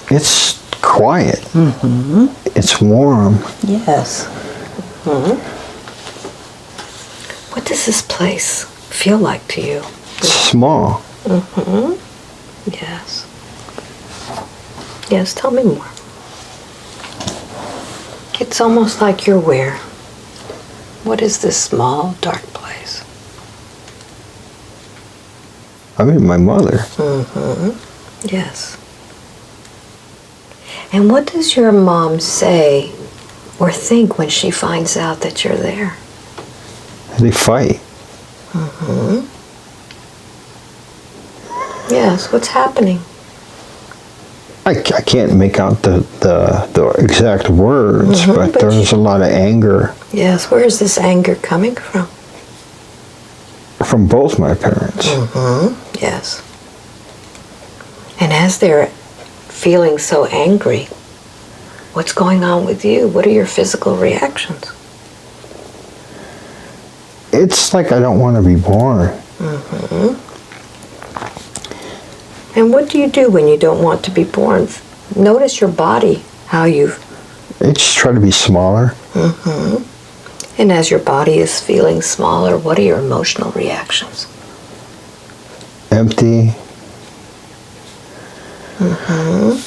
It's quiet. Mm-hmm. It's warm. Yes. Mm-hmm. What does this place feel like to you? It's small. Mm-hmm. Yes. Yes, tell me more. It's almost like you're where? What is this small, dark place? I mean, my mother. Mm-hmm. Yes. And what does your mom say or think when she finds out that you're there? They fight. Mm-hmm. Yes, what's happening? I can't make out the exact words, but there's a lot of anger. Yes, where is this anger coming from? From both my parents. Mm-hmm. Yes. And as they're feeling so angry, what's going on with you? What are your physical reactions? It's like I don't want to be born. Mm-hmm. And what do you do when you don't want to be born? Notice your body, how you've... I just try to be smaller. Mm-hmm. And as your body is feeling smaller, what are your emotional reactions? Empty. Mm-hmm.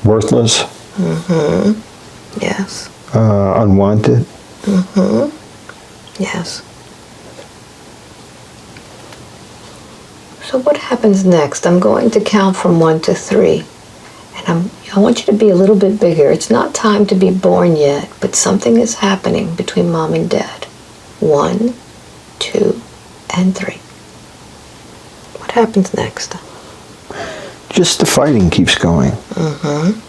Worthless. Mm-hmm. Yes. Unwanted. Mm-hmm. Yes. So what happens next? I'm going to count from 1 to 3. And I want you to be a little bit bigger. It's not time to be born yet, but something is happening between Mom and Dad. 1, 2, and 3. What happens next? Just the fighting keeps going. Mm-hmm.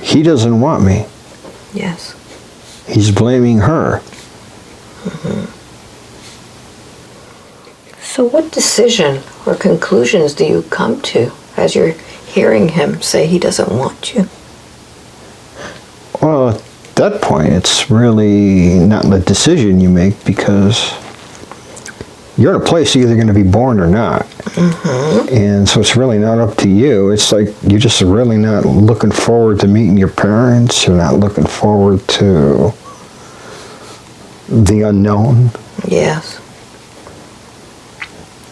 He doesn't want me. Yes. He's blaming her. Mm-hmm. So what decision or conclusions do you come to as you're hearing him say he doesn't want you? Well, at that point, it's really not the decision you make, because you're in a place you're either going to be born or not. Mm-hmm. And so it's really not up to you. It's like you're just really not looking forward to meeting your parents. You're not looking forward to the unknown. Yes.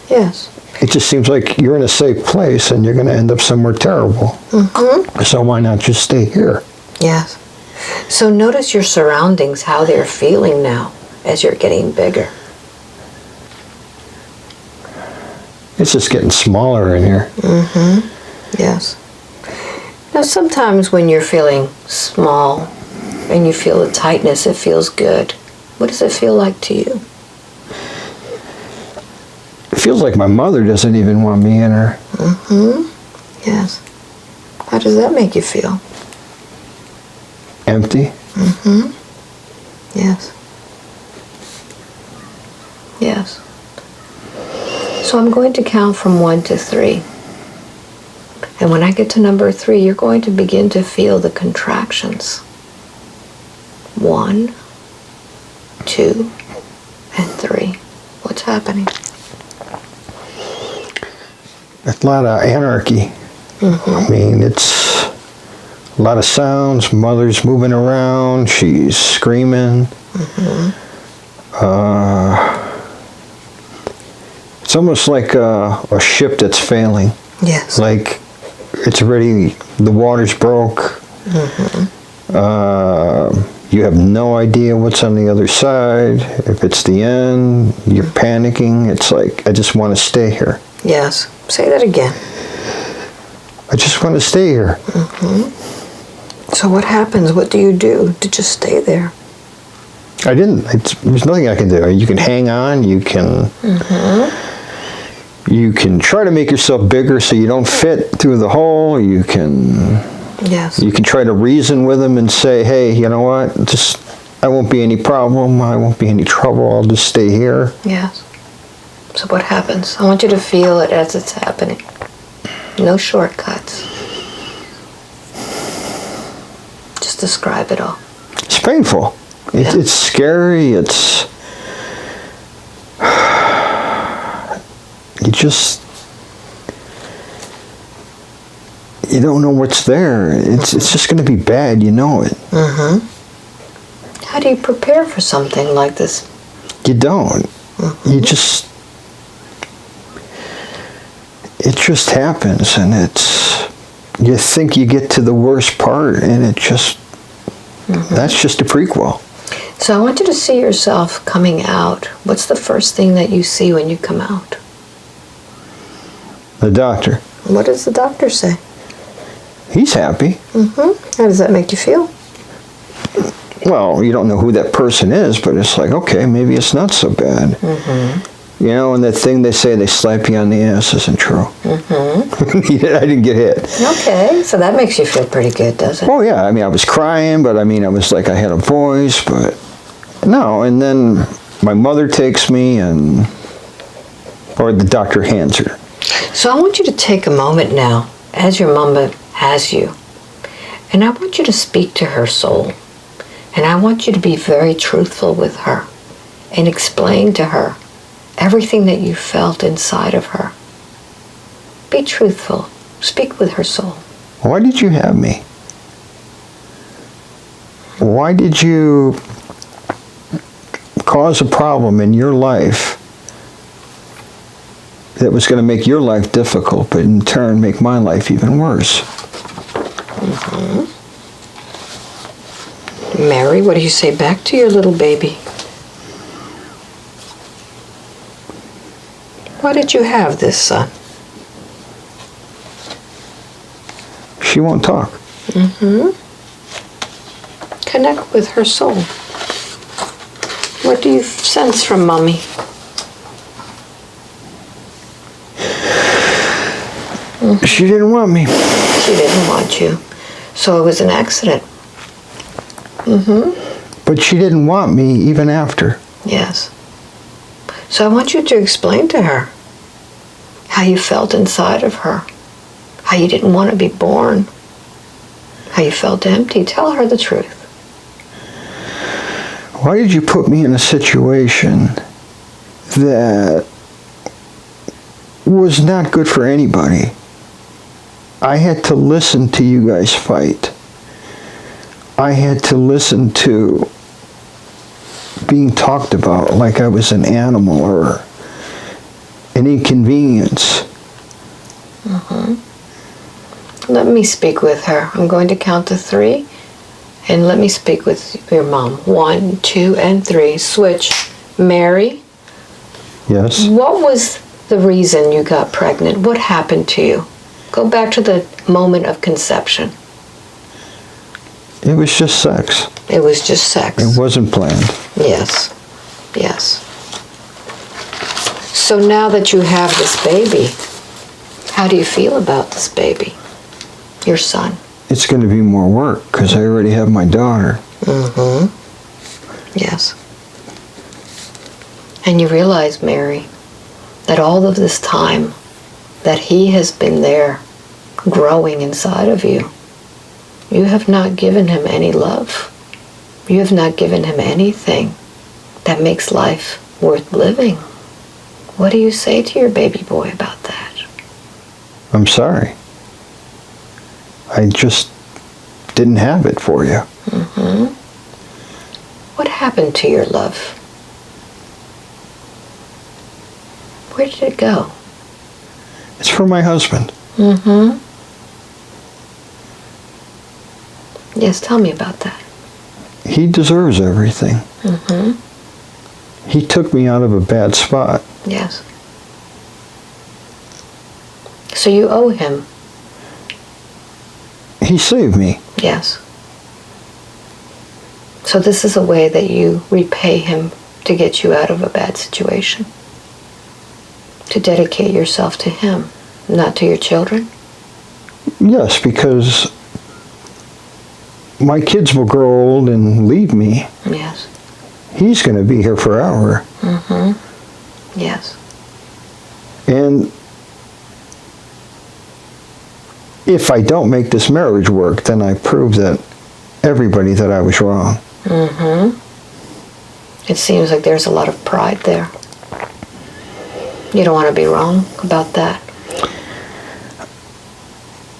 Yes. It just seems like you're in a safe place and you're going to end up somewhere terrible. Mm-hmm. So why not just stay here? Yes. So notice your surroundings, how they're feeling now as you're getting bigger. It's just getting smaller in here. Mm-hmm. Yes. Now sometimes when you're feeling small and you feel the tightness, it feels good. What does it feel like to you? It feels like my mother doesn't even want me in her. Mm-hmm. Yes. How does that make you feel? Empty. Mm-hmm. Yes. Yes. So I'm going to count from 1 to 3. And when I get to number 3, you're going to begin to feel the contractions. 1, 2, and 3. What's happening? A lot of anarchy. Mm-hmm. I mean, it's a lot of sounds. Mother's moving around. She's screaming. Mm-hmm. It's almost like a ship that's failing. Yes. Like it's already, the water's broke. Mm-hmm. You have no idea what's on the other side. If it's the end, you're panicking. It's like, I just want to stay here. Yes. Say that again. I just want to stay here. Mm-hmm. So what happens? What do you do to just stay there? I didn't. There's nothing I can do. You can hang on. You can. Mm-hmm. You can try to make yourself bigger so you don't fit through the hole. You can. Yes. You can try to reason with them and say, "Hey, you know what? I won't be any problem. I won't be any trouble. I'll just stay here." Yes. So what happens? I want you to feel it as it's happening. No shortcuts. Just describe it all. It's painful. Yeah. It's scary. It's. You just. you don't know what's there. It's just going to be bad. You know it. Mm-hmm. How do you prepare for something like this? You don't. Mm-hmm. It just happens, and you think you get to the worst part, and that's just a prequel. So I want you to see yourself coming out. What's the first thing that you see when you come out? The doctor. What does the doctor say? He's happy. Mm-hmm. How does that make you feel? Well, you don't know who that person is, but it's like, okay, maybe it's not so bad. Mm-hmm. You know, and that thing they say they slap you on the ass isn't true. Mm-hmm. I didn't get hit. Okay, so that makes you feel pretty good, doesn't it? Oh, yeah. I mean, I was crying, but I mean, I was like, I had a voice, but no. And then my mother takes me, or the doctor hands her. So I want you to take a moment now, as your mama has you, and I want you to speak to her soul. And I want you to be very truthful with her and explain to her everything that you felt inside of her. Be truthful. Speak with her soul. Why did you have me? Why did you cause a problem in your life that was going to make your life difficult, but in turn make my life even worse? Mm-hmm. Mary, what do you say back to your little baby? Why did you have this son? She won't talk. Mm-hmm. Connect with her soul. What do you sense from Mommy? Mm-hmm. She didn't want me. She didn't want you. So it was an accident. Mm-hmm. But she didn't want me even after. Yes. So I want you to explain to her how you felt inside of her, how you didn't want to be born, how you felt empty. Tell her the truth. Why did you put me in a situation that was not good for anybody? I had to listen to you guys fight. I had to listen to being talked about like I was an animal or an inconvenience. Mm-hmm. Let me speak with her. I'm going to count to 3, and let me speak with your mom. 1, 2, and 3. Switch. Mary? Yes? What was the reason you got pregnant? What happened to you? Go back to the moment of conception. It was just sex. It was just sex. It wasn't planned. Yes. Yes. So now that you have this baby, how do you feel about this baby? Your son? It's going to be more work because I already have my daughter. Mm-hmm. Yes. And you realize, Mary, that all of this time that he has been there growing inside of you, you have not given him any love. You have not given him anything that makes life worth living. What do you say to your baby boy about that? I'm sorry. I just didn't have it for you. Mm-hmm. What happened to your love? Where did it go? It's for my husband. Mm-hmm. Yes, tell me about that. He deserves everything. Mm-hmm. He took me out of a bad spot. Yes. So you owe him. He saved me. Yes. So this is a way that you repay him to get you out of a bad situation. To dedicate yourself to him, not to your children? Yes, because my kids will grow old and leave me. Yes. He's going to be here forever. Mm-hmm. Yes. And if I don't make this marriage work, then I prove that everybody that I was wrong. Mm-hmm. It seems like there's a lot of pride there. You don't want to be wrong about that.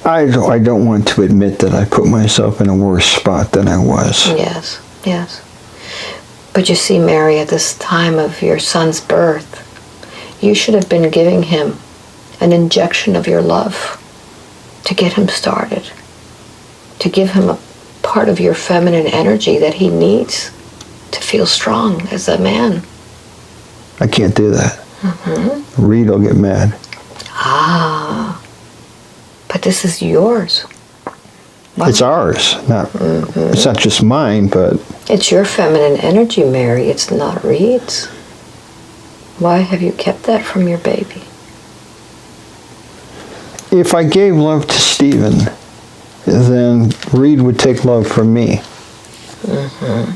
I don't want to admit that I put myself in a worse spot than I was. Yes, yes. But you see, Mary, at this time of your son's birth, you should have been giving him an injection of your love to get him started, to give him a part of your feminine energy that he needs to feel strong as a man. I can't do that. Mm-hmm. Reed will get mad. Ah, but this is yours. Well, it's ours. It's not just mine, but... It's your feminine energy, Mary. It's not Reed's. Why have you kept that from your baby? If I gave love to Stephen, then Reed would take love from me. Mm-hmm.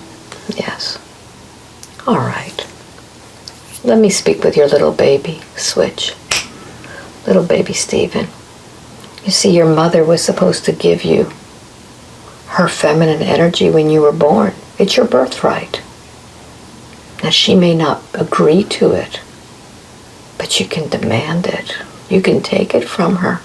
Yes. All right. Let me speak with your little baby. Switch. Little baby Stephen. You see, your mother was supposed to give you her feminine energy when you were born. It's your birthright. Now, she may not agree to it, but you can demand it. You can take it from her.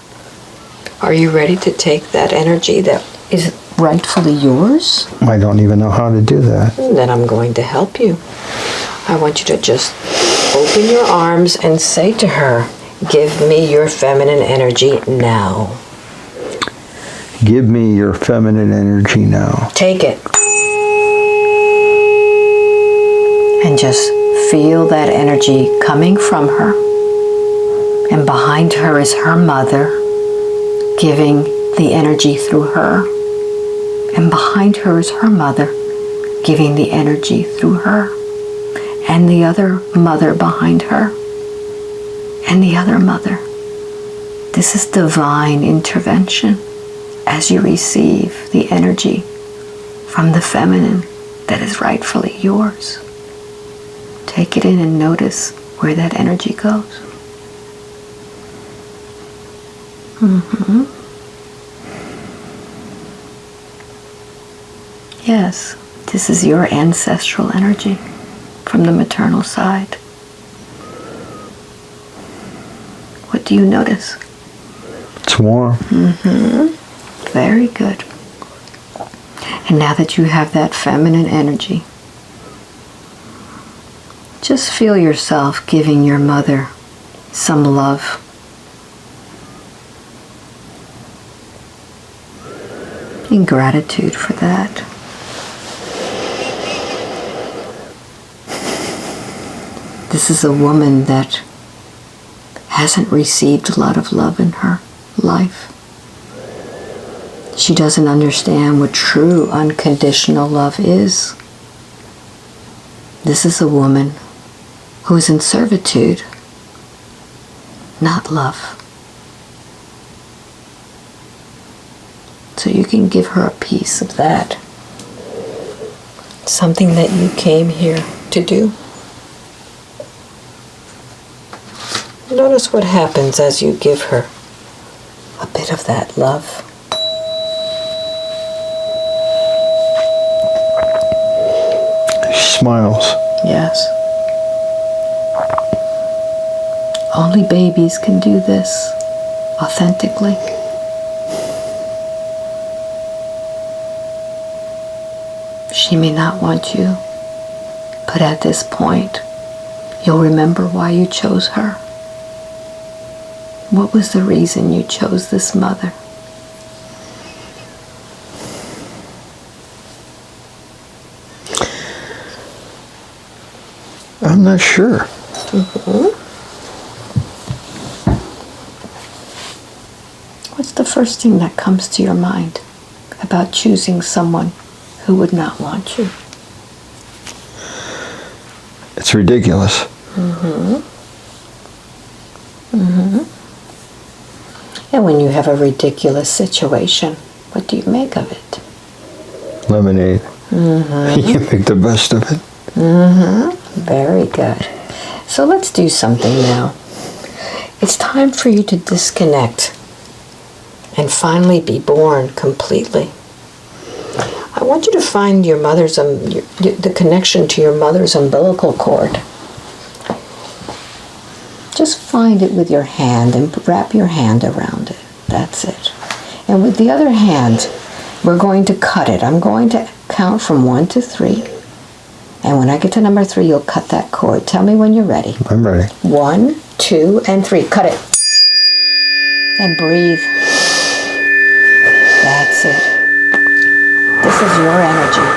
Are you ready to take that energy that is rightfully yours? I don't even know how to do that. Then I'm going to help you. I want you to just open your arms and say to her, "Give me your feminine energy now." Give me your feminine energy now. Take it. And just feel that energy coming from her. And behind her is her mother, giving the energy through her. And behind her is her mother, giving the energy through her. And the other mother behind her. And the other mother. This is divine intervention as you receive the energy from the feminine that is rightfully yours. Take it in and notice where that energy goes. Mm-hmm. Yes, this is your ancestral energy from the maternal side. What do you notice? It's warm. Mm-hmm. Very good. And now that you have that feminine energy, just feel yourself giving your mother some love. In gratitude for that. This is a woman that hasn't received a lot of love in her life. She doesn't understand what true unconditional love is. This is a woman who is in servitude, not love. So you can give her a piece of that. Something that you came here to do. Notice what happens as you give her a bit of that love. She smiles. Yes. Only babies can do this authentically. She may not want you, but at this point, you'll remember why you chose her. What was the reason you chose this mother? I'm not sure. Mm-hmm. What's the first thing that comes to your mind about choosing someone who would not want you? It's ridiculous. Mm-hmm. Mm-hmm. And when you have a ridiculous situation, what do you make of it? Lemonade. Mm-hmm. You make the best of it. Mm-hmm. Very good. So let's do something now. It's time for you to disconnect and finally be born completely. I want you to find your mother's, the connection to your mother's umbilical cord. Just find it with your hand and wrap your hand around it. That's it. And with the other hand, we're going to cut it. I'm going to count from 1 to 3. And when I get to number 3, you'll cut that cord. Tell me when you're ready. I'm ready. 1, 2, and 3. Cut it. And breathe. That's it. This is your energy.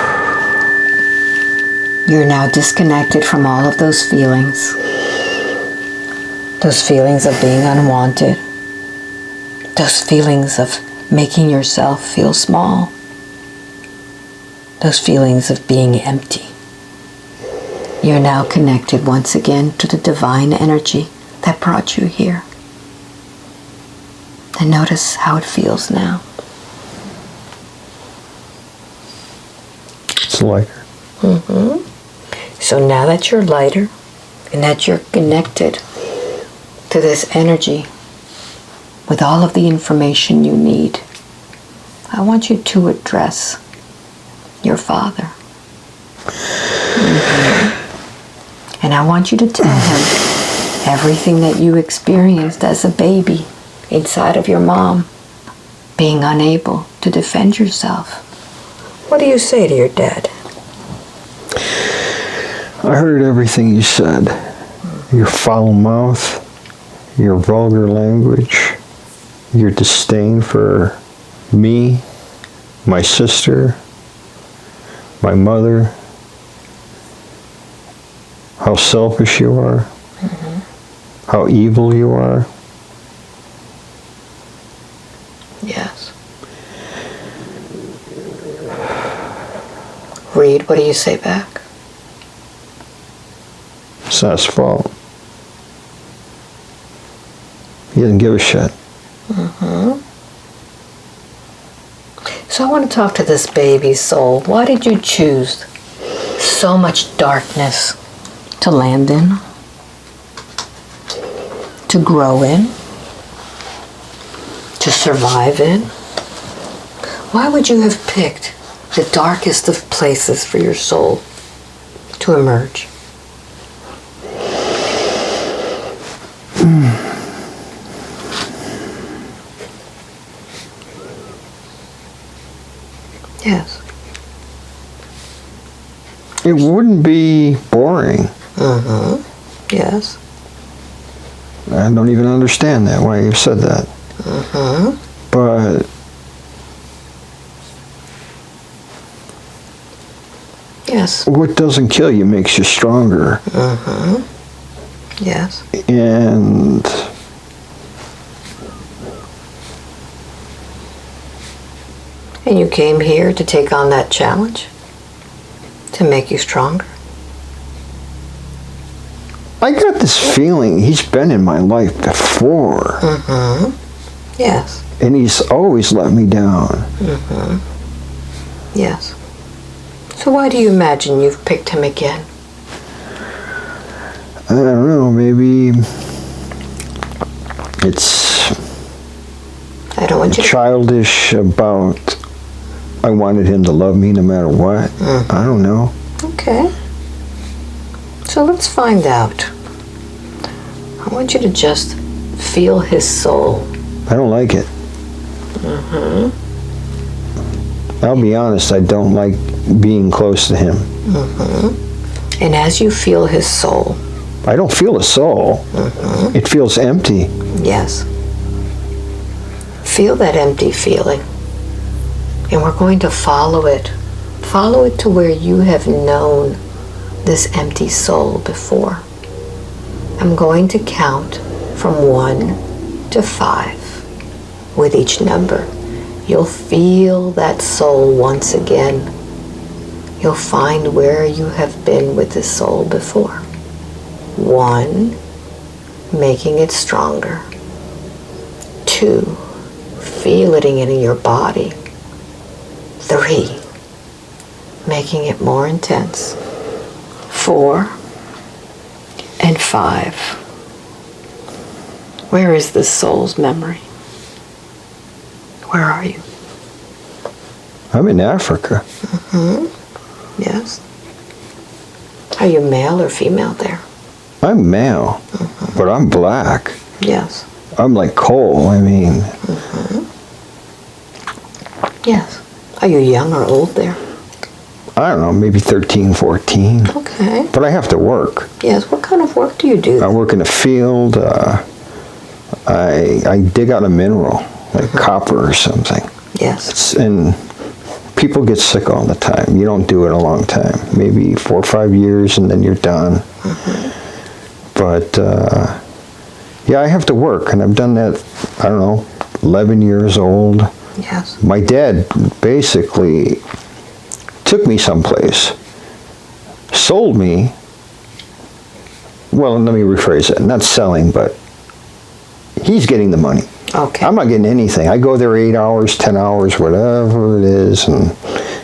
You're now disconnected from all of those feelings. Those feelings of being unwanted. Those feelings of making yourself feel small. Those feelings of being empty. You're now connected once again to the divine energy that brought you here. And notice how it feels now. It's lighter. So now that you're lighter and that you're connected to this energy with all of the information you need, I want you to address your father. And I want you to tell him everything that you experienced as a baby inside of your mom, being unable to defend yourself. What do you say to your dad? I heard everything you said. Your foul mouth, your vulgar language, your disdain for me, my sister, my mother, how selfish you are, how evil you are. Yes. Reed, what do you say back? It's not his fault. He doesn't give a shit. So I want to talk to this baby's soul. Why did you choose so much darkness to land in, to grow in, to survive in? Why would you have picked the darkest of places for your soul to emerge? Yes. It wouldn't be boring. Yes. I don't even understand that, why you said that. But Yes. what doesn't kill you makes you stronger. Yes. And And you came here to take on that challenge? To make you stronger? I got this feeling he's been in my life before. Yes. And he's always let me down. Yes. So why do you imagine you've picked him again? I don't know, maybe it's I don't want you to... childish about I wanted him to love me no matter what. I don't know. Okay. So let's find out. I want you to just feel his soul. I don't like it. I'll be honest, I don't like being close to him. And as you feel his soul... I don't feel a soul. It feels empty. Yes. Feel that empty feeling. And we're going to follow it. Follow it to where you have known this empty soul before. I'm going to count from 1 to 5. With each number, you'll feel that soul once again. You'll find where you have been with this soul before. 1, making it stronger. 2, feel it in your body. 3, making it more intense. 4 and 5. Where is this soul's memory? Where are you? I'm in Africa. Yes. Are you male or female there? I'm male, but I'm black. Yes. I'm like coal, I mean. Yes. Are you young or old there? I don't know, maybe 13, 14. Okay. But I have to work. Yes. What kind of work do you do? I work in the field. I dig out a mineral, like copper or something. Yes. And people get sick all the time. You don't do it a long time. Maybe 4 or 5 years and then you're done. But, yeah, I have to work. And I've done that, I don't know, 11 years old. Yes. My dad basically took me someplace, sold me, well, let me rephrase it, not selling, but he's getting the money. Okay. I'm not getting anything. I go there 8 hours, 10 hours, whatever it is, and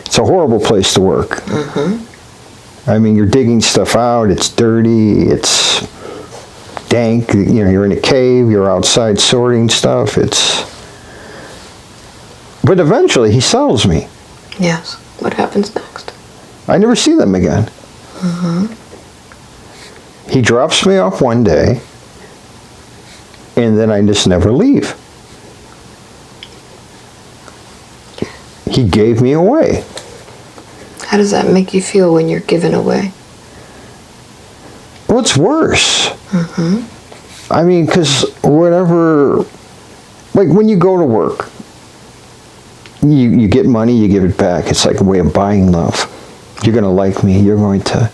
it's a horrible place to work. I mean, you're digging stuff out, it's dirty, it's dank, you know, you're in a cave, you're outside sorting stuff, but eventually he sells me. Yes. What happens next? I never see them again. He drops me off one day, and then I just never leave. He gave me away. How does that make you feel when you're given away? Well, it's worse. I mean, because whatever, like when you go to work, you get money, you give it back. It's like a way of buying love. You're going to like me. You're going to,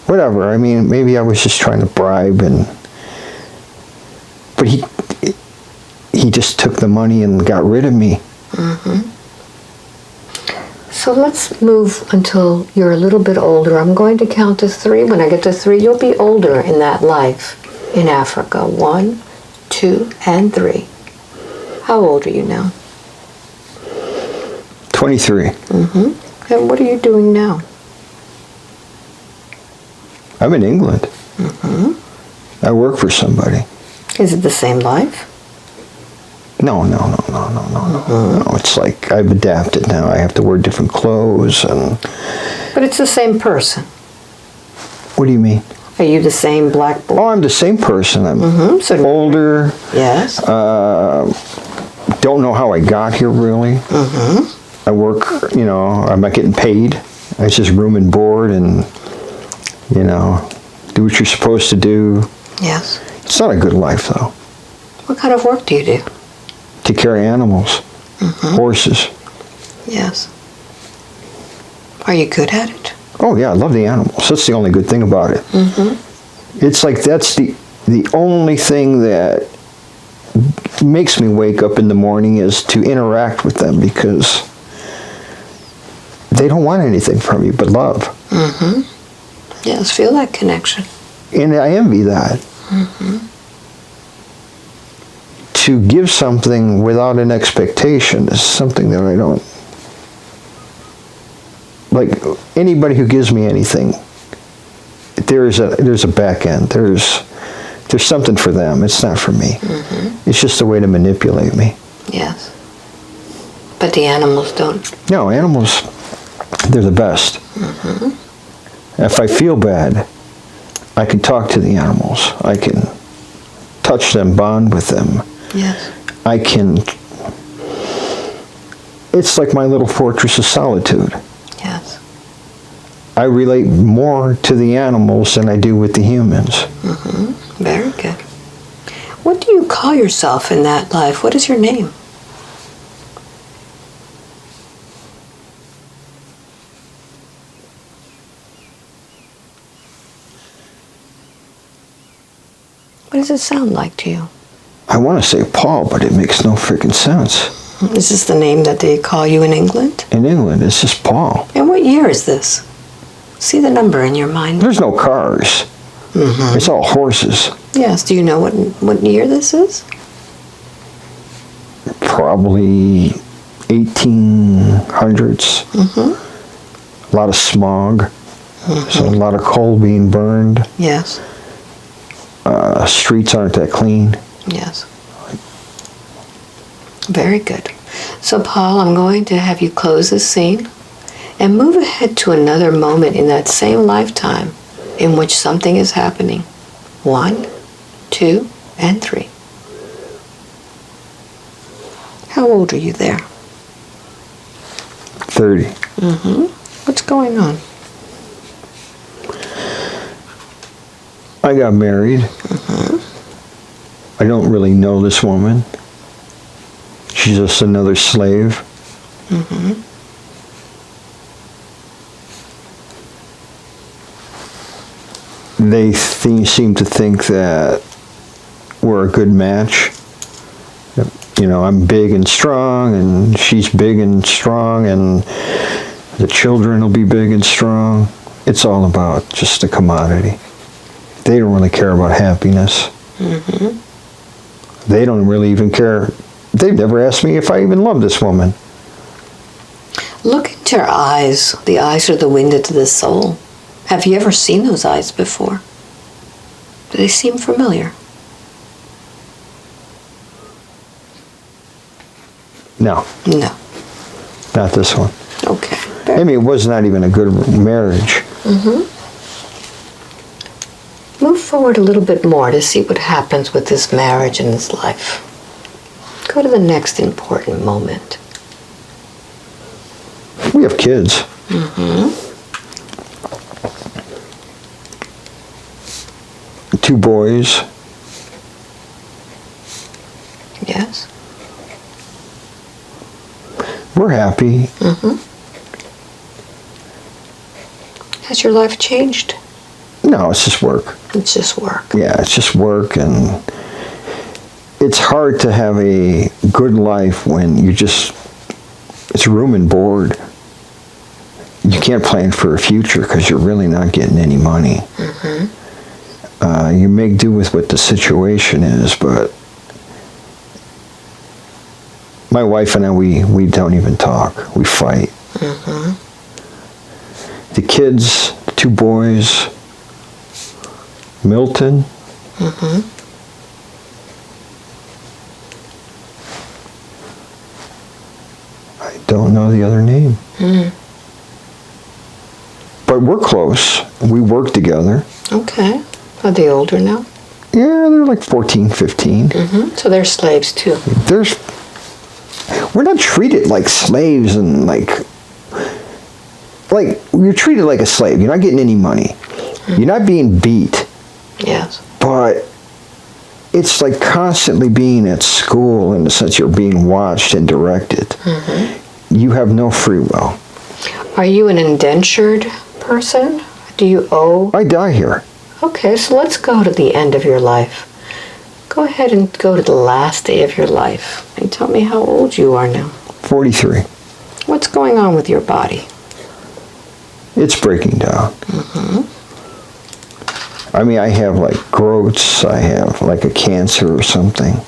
whatever. I mean, maybe I was just trying to bribe, but he just took the money and got rid of me. So let's move until you're a little bit older. I'm going to count to 3. When I get to 3, you'll be older in that life in Africa. 1, 2, and 3. How old are you now? 23. And what are you doing now? I'm in England. I work for somebody. Is it the same life? No. It's like I've adapted now. I have to wear different clothes and. But it's the same person. What do you mean? Are you the same black boy? Oh, I'm the same person. I'm So older. yes. Don't know how I got here really. I work, you know, I'm not getting paid. It's just room and board and, you know, do what you're supposed to do. Yes. It's not a good life though. What kind of work do you do? Take care of animals, horses. Yes. Are you good at it? Oh yeah, I love the animals. That's the only good thing about it. It's like that's the only thing that makes me wake up in the morning is to interact with them because they don't want anything from you but love. Yes, feel that connection. And I envy that. To give something without an expectation is something that I don't. Like anybody who gives me anything, there's a back end. There's something for them. It's not for me. It's just a way to manipulate me. Yes. But the animals don't. No, animals, they're the best. If I feel bad, I can talk to the animals. I can touch them, bond with them. Yes. I can. It's like my little fortress of solitude. Yes. I relate more to the animals than I do with the humans. Very good. What do you call yourself in that life? What is your name? What does it sound like to you? I want to say Paul, but it makes no freaking sense. Is this the name that they call you in England? In England, it's just Paul. And what year is this? See the number in your mind. There's no cars. It's all horses. Yes. Do you know what year this is? Probably 1800s. A lot of smog. So a lot of coal being burned. Yes. Streets aren't that clean. Yes. Very good. So, Paul, I'm going to have you close this scene and move ahead to another moment in that same lifetime in which something is happening. 1, 2, and 3. How old are you there? 30. What's going on? I got married. I don't really know this woman. She's just another slave. They seem to think that we're a good match. You know, I'm big and strong, and she's big and strong, and the children will be big and strong. It's all about just a commodity. They don't really care about happiness. They don't really even care. They've never asked me if I even love this woman. Look into her eyes. The eyes are the window to the soul. Have you ever seen those eyes before? Do they seem familiar? No. No. Not this one. Okay. I mean, it was not even a good marriage. Move forward a little bit more to see what happens with this marriage and this life. Go to the next important moment. We have kids. 2 boys. Yes. We're happy. Has your life changed? No, it's just work. It's just work. Yeah, it's just work, and it's hard to have a good life when it's room and board. You can't plan for a future because you're really not getting any money. You make do with what the situation is, but my wife and I, we don't even talk. We fight. The kids, the 2 boys, Milton. I don't know the other name. But we're close. We work together. Okay. Are they older now? Yeah, they're like 14, 15. So they're slaves too. We're not treated like slaves, and like you're treated like a slave. You're not getting any money. You're not being beat. Yes. But it's like constantly being at school in the sense you're being watched and directed. You have no free will. Are you an indentured person? Do you owe? I die here. Okay, so let's go to the end of your life. Go ahead and go to the last day of your life and tell me how old you are now. 43. What's going on with your body? It's breaking down. I mean, I have like growths. I have like a cancer or something.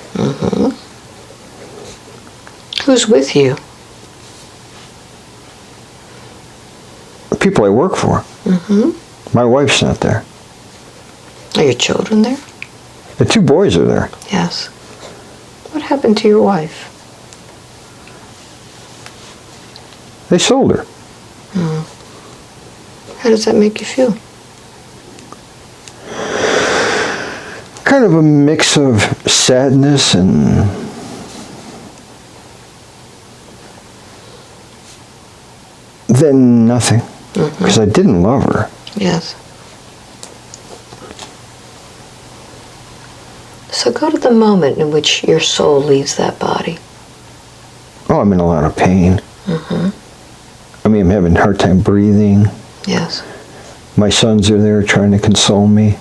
Who's with you? The people I work for. My wife's not there. Are your children there? The 2 boys are there. Yes. What happened to your wife? They sold her. How does that make you feel? Kind of a mix of sadness and then nothing. Because I didn't love her. Yes. So go to the moment in which your soul leaves that body. Oh, I'm in a lot of pain. I mean, I'm having a hard time breathing. Yes. My sons are there trying to console me.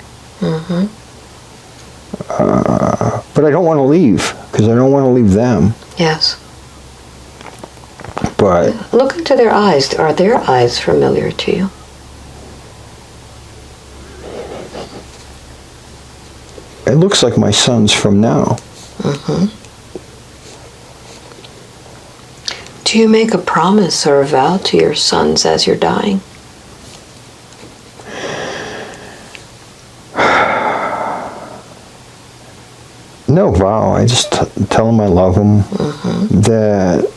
But I don't want to leave because I don't want to leave them. Yes. But Look into their eyes. Are their eyes familiar to you? it looks like my sons from now. Do you make a promise or a vow to your sons as you're dying? No vow. I just tell them I love them, that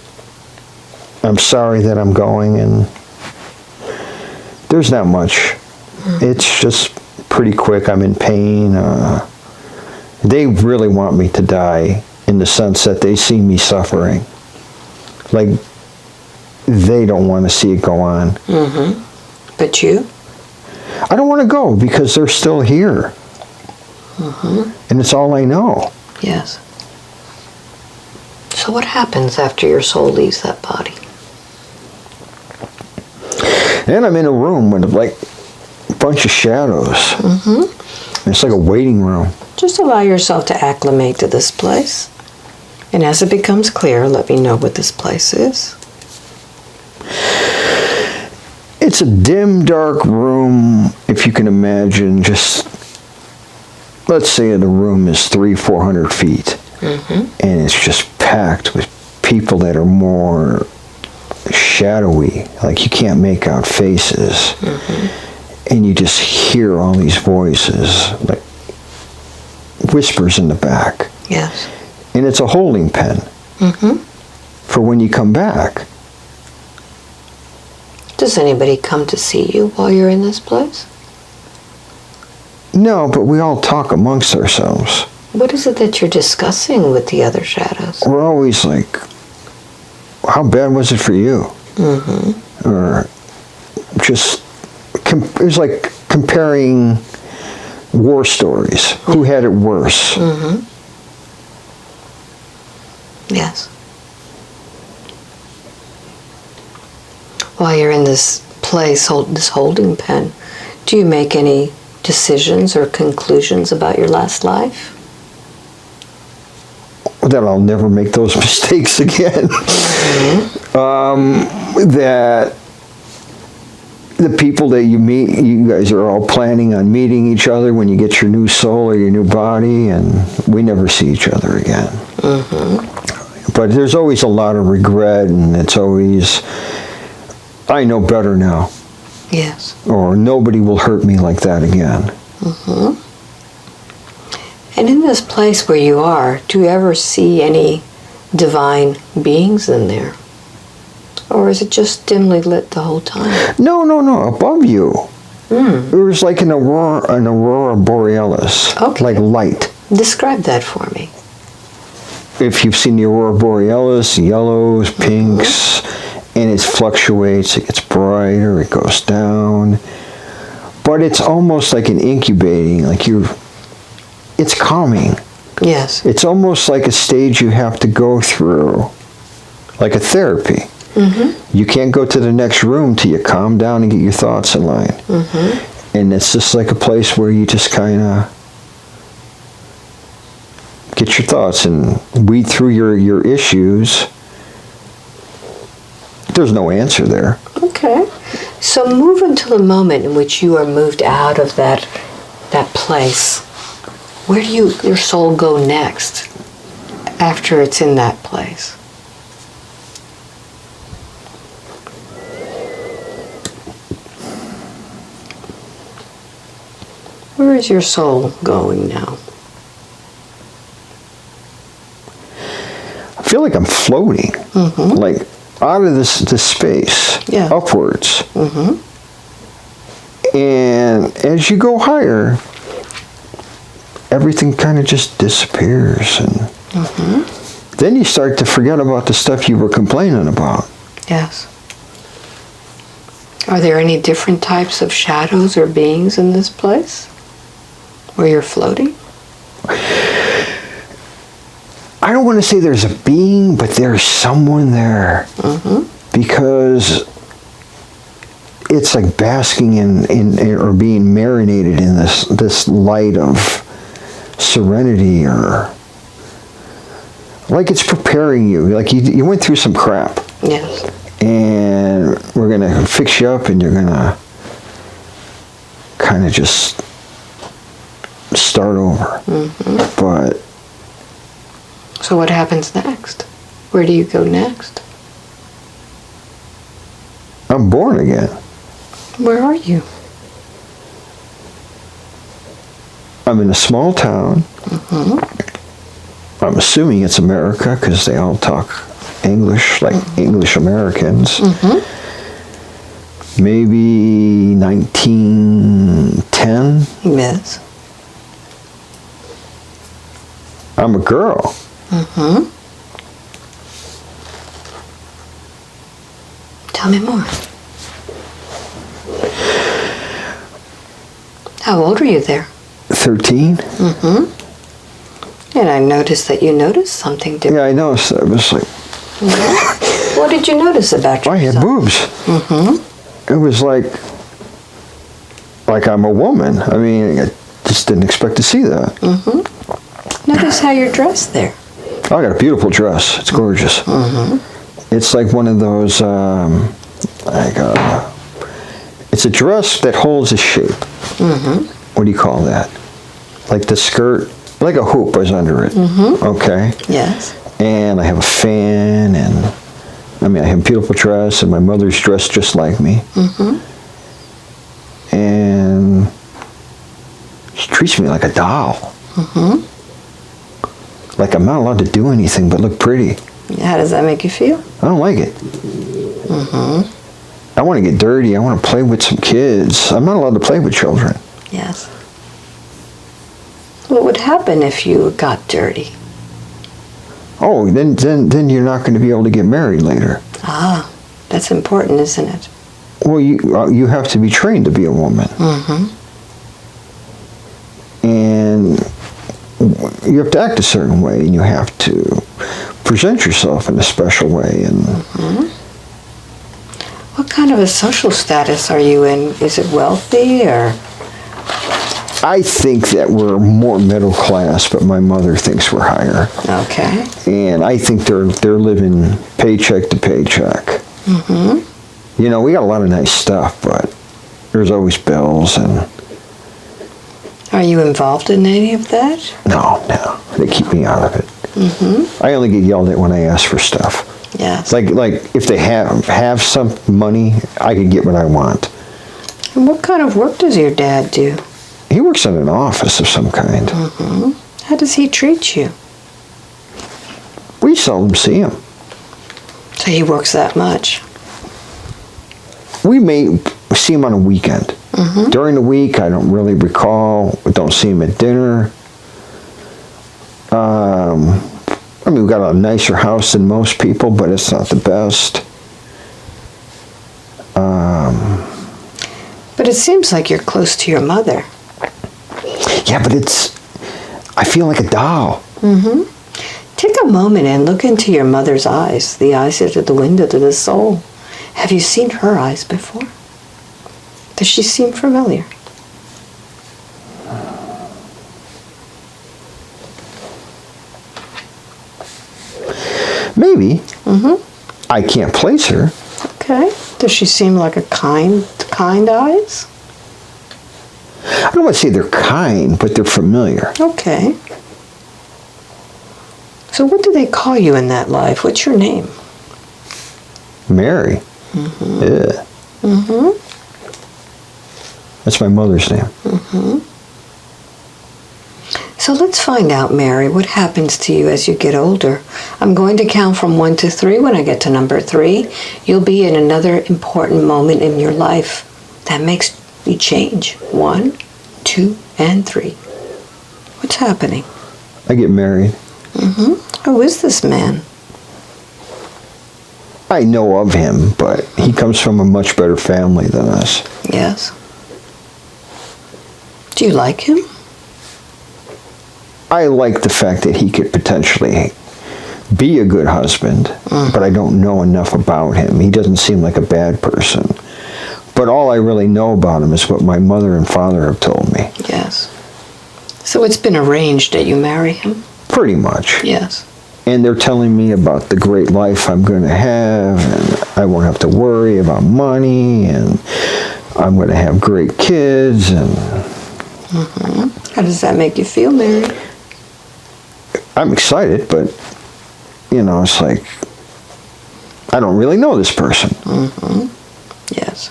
I'm sorry that I'm going, and there's not much. It's just pretty quick. I'm in pain. They really want me to die in the sense that they see me suffering. Like, they don't want to see it go on. Mm-hmm. But you? I don't want to go because they're still here. Mm-hmm. And it's all I know. Yes. So what happens after your soul leaves that body? And I'm in a room with like a bunch of shadows. Mm-hmm. It's like a waiting room. Just allow yourself to acclimate to this place. And as it becomes clear, let me know what this place is. It's a dim, dark room, if you can imagine. Just, let's say the room is 300-400 feet. Mm-hmm. And it's just packed with people that are more shadowy. Like you can't make out faces. Mm-hmm. And you just hear all these voices, like whispers in the back. Yes. And it's a holding pen. Mm-hmm. For when you come back. Does anybody come to see you while you're in this place? No, but we all talk amongst ourselves. What is it that you're discussing with the other shadows? We're always like, how bad was it for you? Mm-hmm. Or just, it was like comparing war stories. Who had it worse? Mm-hmm. Yes. While you're in this place, this holding pen, do you make any decisions or conclusions about your last life? That I'll never make those mistakes again. Mm-hmm. That the people that you meet, you guys are all planning on meeting each other when you get your new soul or your new body, and we never see each other again. Mm-hmm. But there's always a lot of regret, and it's always, I know better now. Yes. Or nobody will hurt me like that again. Mm-hmm. And in this place where you are, do you ever see any divine beings in there? Or is it just dimly lit the whole time? No, above you. It was like an aurora borealis. Okay. Like light. Describe that for me. If you've seen the aurora borealis, yellows, pinks, and it fluctuates, it gets brighter, it goes down. But it's almost like an incubating, it's calming. Yes. It's almost like a stage you have to go through, like a therapy. Mm-hmm. You can't go to the next room till you calm down and get your thoughts in line. Mm-hmm. And it's just like a place where you just kind of get your thoughts and weed through your issues. There's no answer there. Okay. So move into the moment in which you are moved out of that place. Where do your soul go next after it's in that place? Where is your soul going now? I feel like I'm floating, like out of this space, upwards. Mm-hmm. And as you go higher, everything kind of just disappears. And then you start to forget about the stuff you were complaining about. Yes. Are there any different types of shadows or beings in this place where you're floating? I don't want to say there's a being, but there's someone there. Because it's like basking in or being marinated in this light of serenity, or like it's preparing you. Like you went through some crap. Yes. And we're going to fix you up, and you're going to kind of just start over. But so what happens next? Where do you go next? I'm born again. Where are you? I'm in a small town. I'm assuming it's America because they all talk English, like English Americans. Maybe 1910. Yes. I'm a girl. Tell me more. How old were you there? 13. And I noticed that you noticed something different. Yeah, I noticed that. It was like, What did you notice about yourself? I had boobs. It was like I'm a woman. I mean, I just didn't expect to see that. Notice how you're dressed there. I got a beautiful dress. It's gorgeous. It's like one of those, it's a dress that holds a shape. What do you call that? Like the skirt, like a hoop was under it. Okay. Yes. And I have a fan, and I mean, I have a beautiful dress, and my mother's dressed just like me. And she treats me like a doll. Like I'm not allowed to do anything but look pretty. How does that make you feel? I don't like it. I want to get dirty. I want to play with some kids. I'm not allowed to play with children. Yes. What would happen if you got dirty? Oh, then you're not going to be able to get married later. Ah, that's important, isn't it? Well, you have to be trained to be a woman. And you have to act a certain way, and you have to present yourself in a special way. And What kind of a social status are you in? Is it wealthy or? I think that we're more middle class, but my mother thinks we're higher. Okay. And I think they're living paycheck to paycheck. You know, we got a lot of nice stuff, but there's always bills and. Are you involved in any of that? No, they keep me out of it. I only get yelled at when I ask for stuff. Yes. Like if they have some money, I can get what I want. And what kind of work does your dad do? He works in an office of some kind. How does he treat you? We seldom see him. So he works that much? We may see him on a weekend. During the week, I don't really recall. We don't see him at dinner. I mean, we've got a nicer house than most people, but it's not the best. But it seems like you're close to your mother. Yeah, but I feel like a doll. Take a moment and look into your mother's eyes, the eyes that are the window to the soul. Have you seen her eyes before? Does she seem familiar? Maybe. I can't place her. Okay. Does she seem like a kind eyes? I don't want to say they're kind, but they're familiar. Okay. So what do they call you in that life? What's your name? Mary. Yeah. That's my mother's name. So let's find out, Mary, what happens to you as you get older. I'm going to count from 1 to 3. When I get to number 3, you'll be in another important moment in your life that makes you change. 1, 2, and 3. What's happening? I get married. Who is this man? I know of him, but he comes from a much better family than us. Yes. Do you like him? I like the fact that he could potentially be a good husband, but I don't know enough about him. He doesn't seem like a bad person. But all I really know about him is what my mother and father have told me. Yes. So it's been arranged that you marry him? Pretty much. Yes. And they're telling me about the great life I'm going to have, and I won't have to worry about money, and I'm going to have great kids, and... How does that make you feel, Mary? I'm excited, but, you know, it's like, I don't really know this person. Yes.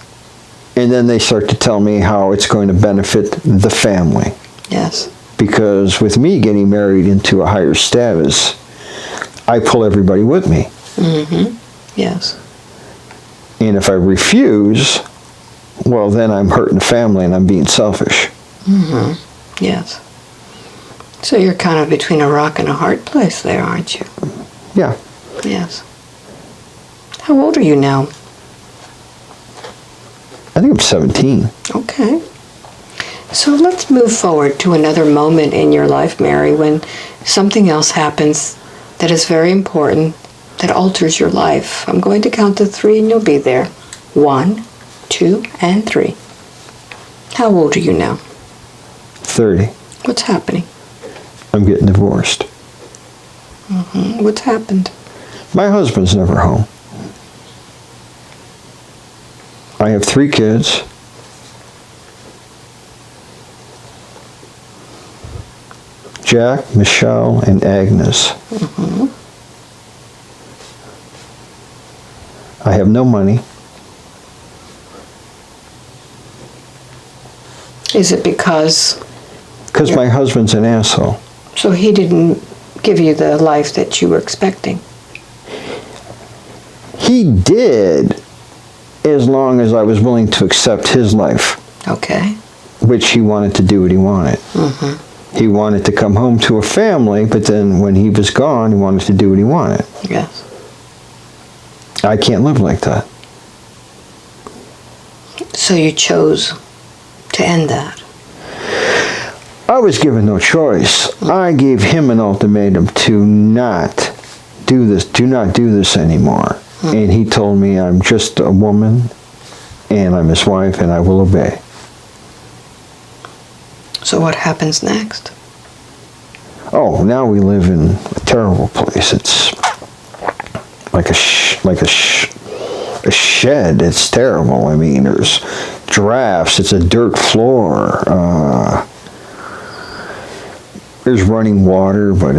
And then they start to tell me how it's going to benefit the family. Yes. Because with me getting married into a higher status, I pull everybody with me. Yes. And if I refuse, well, then I'm hurting the family and I'm being selfish. Yes. So you're kind of between a rock and a hard place there, aren't you? Yeah. Yes. How old are you now? I think I'm 17. Okay. So let's move forward to another moment in your life, Mary, when something else happens that is very important, that alters your life. I'm going to count to 3 and you'll be there. 1, 2, and 3. How old are you now? 30. What's happening? I'm getting divorced. What's happened? My husband's never home. I have 3 kids. Jack, Michelle, and Agnes. I have no money. Is it because... Because my husband's an asshole. So he didn't give you the life that you were expecting? He did, as long as I was willing to accept his life. Okay. Which he wanted to do what he wanted. He wanted to come home to a family, but then when he was gone, he wanted to do what he wanted. Yes. I can't live like that. So you chose to end that? I was given no choice. I gave him an ultimatum to not do this, do not do this anymore. And he told me I'm just a woman and I'm his wife and I will obey. So what happens next? Oh, now we live in a terrible place. It's like a shed. It's terrible. I mean, there's drafts. It's a dirt floor. There's running water, but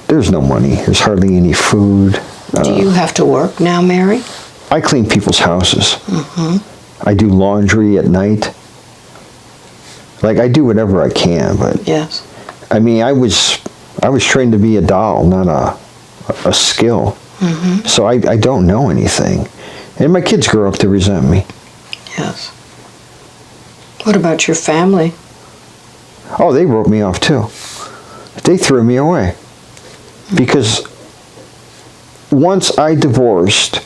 there's no money. There's hardly any food. Do you have to work now, Mary? I clean people's houses. I do laundry at night. Like, I do whatever I can, but... Yes. I mean, I was trained to be a doll, not a skill. So I don't know anything. And my kids grow up to resent me. Yes. What about your family? Oh, they wrote me off too. They threw me away. Because once I divorced,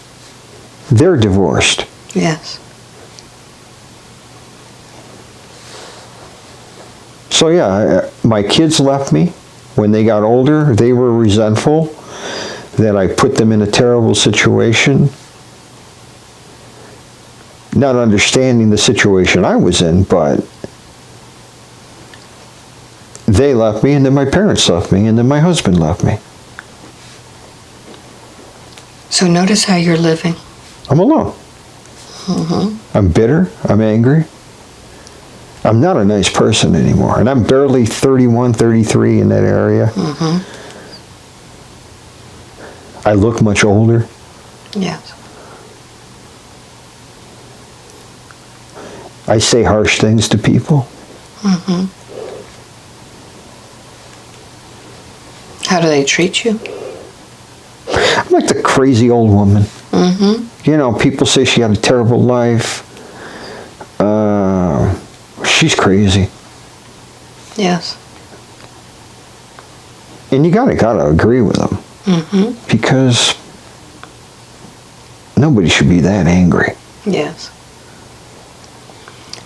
they're divorced. Yes. So yeah, my kids left me. When they got older, they were resentful that I put them in a terrible situation. Not understanding the situation I was in, but they left me, and then my parents left me, and then my husband left me. So notice how you're living. I'm alone. I'm bitter. I'm angry. I'm not a nice person anymore. And I'm barely 31, 33 in that area. I look much older. Yes. I say harsh things to people. How do they treat you? I'm like the crazy old woman. You know, people say she had a terrible life. She's crazy. Yes. And you gotta agree with them. Because nobody should be that angry. Yes.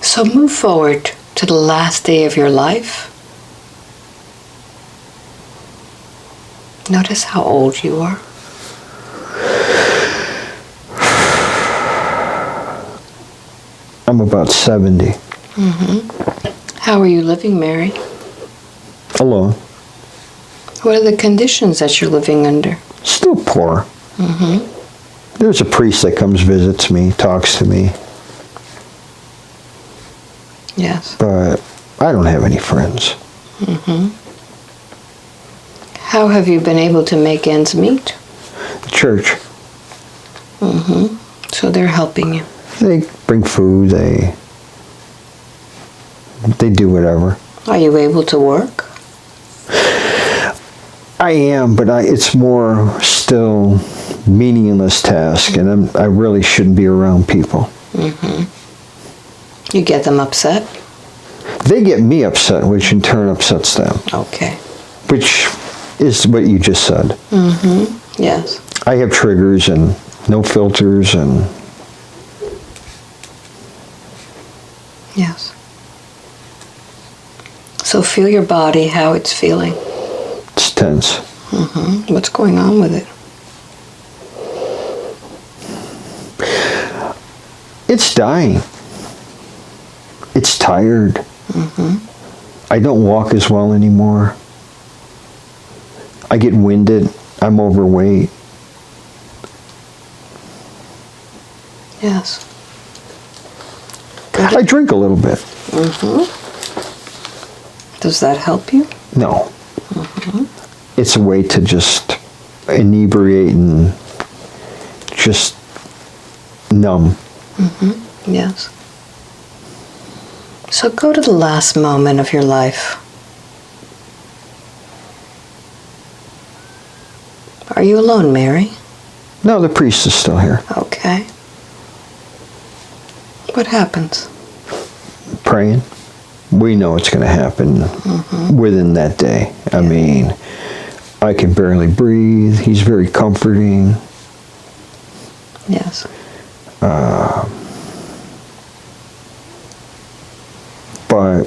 So move forward to the last day of your life. Notice how old you are. I'm about 70. How are you living, Mary? Alone. What are the conditions that you're living under? Still poor. There's a priest that comes, visits me, talks to me. Yes. But I don't have any friends. How have you been able to make ends meet? The church. So they're helping you. They bring food, they do whatever. Are you able to work? I am, but it's more still meaningless task, and I really shouldn't be around people. You get them upset? They get me upset, which in turn upsets them. Okay. Which is what you just said. Yes. I have triggers and no filters, and Yes. So feel your body, how it's feeling. It's tense. What's going on with it? It's dying. It's tired. I don't walk as well anymore. I get winded. I'm overweight. Yes. I drink a little bit. Does that help you? No. It's a way to just inebriate and just numb. Yes. So go to the last moment of your life. Are you alone, Mary? No, the priest is still here. Okay. What happens? Praying. We know it's going to happen within that day. I mean, I can barely breathe. He's very comforting. Yes. But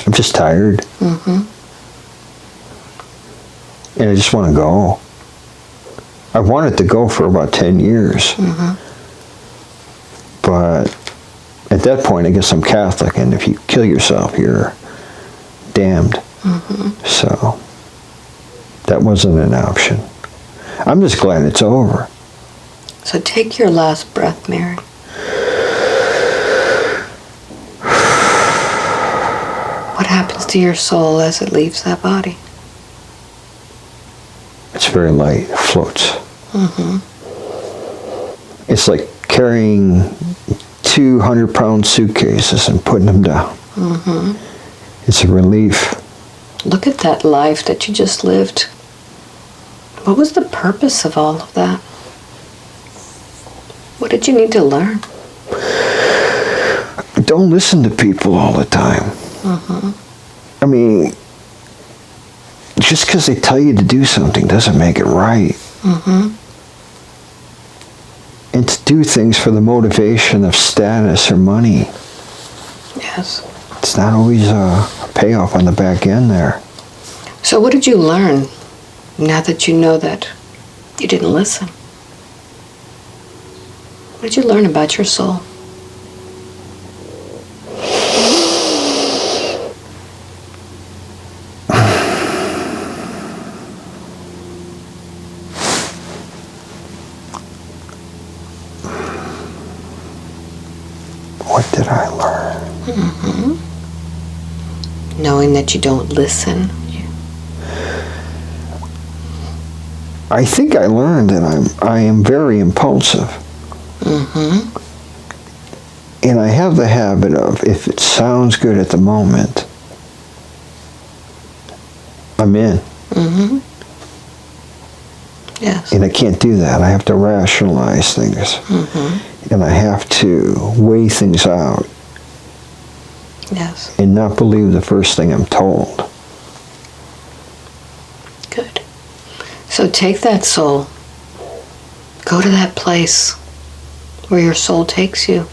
I'm just tired. And I just want to go. I wanted to go for about 10 years. But at that point, I guess I'm Catholic, and if you kill yourself, you're damned. So that wasn't an option. I'm just glad it's over. So take your last breath, Mary. What happens to your soul as it leaves that body? It's very light. It floats. It's like carrying 200-pound suitcases and putting them down. It's a relief. Look at that life that you just lived. What was the purpose of all of that? What did you need to learn? Don't listen to people all the time. I mean, just because they tell you to do something doesn't make it right. And to do things for the motivation of status or money, Yes. it's not always a payoff on the back end there. So what did you learn now that you know that you didn't listen? What did you learn about your soul? What did I learn? Knowing that you don't listen. I think I learned that I am very impulsive. And I have the habit of, if it sounds good at the moment, I'm in. Yes. And I can't do that. I have to rationalize things. And I have to weigh things out Yes. and not believe the first thing I'm told. Good. So take that soul. Go to that place where your soul takes you.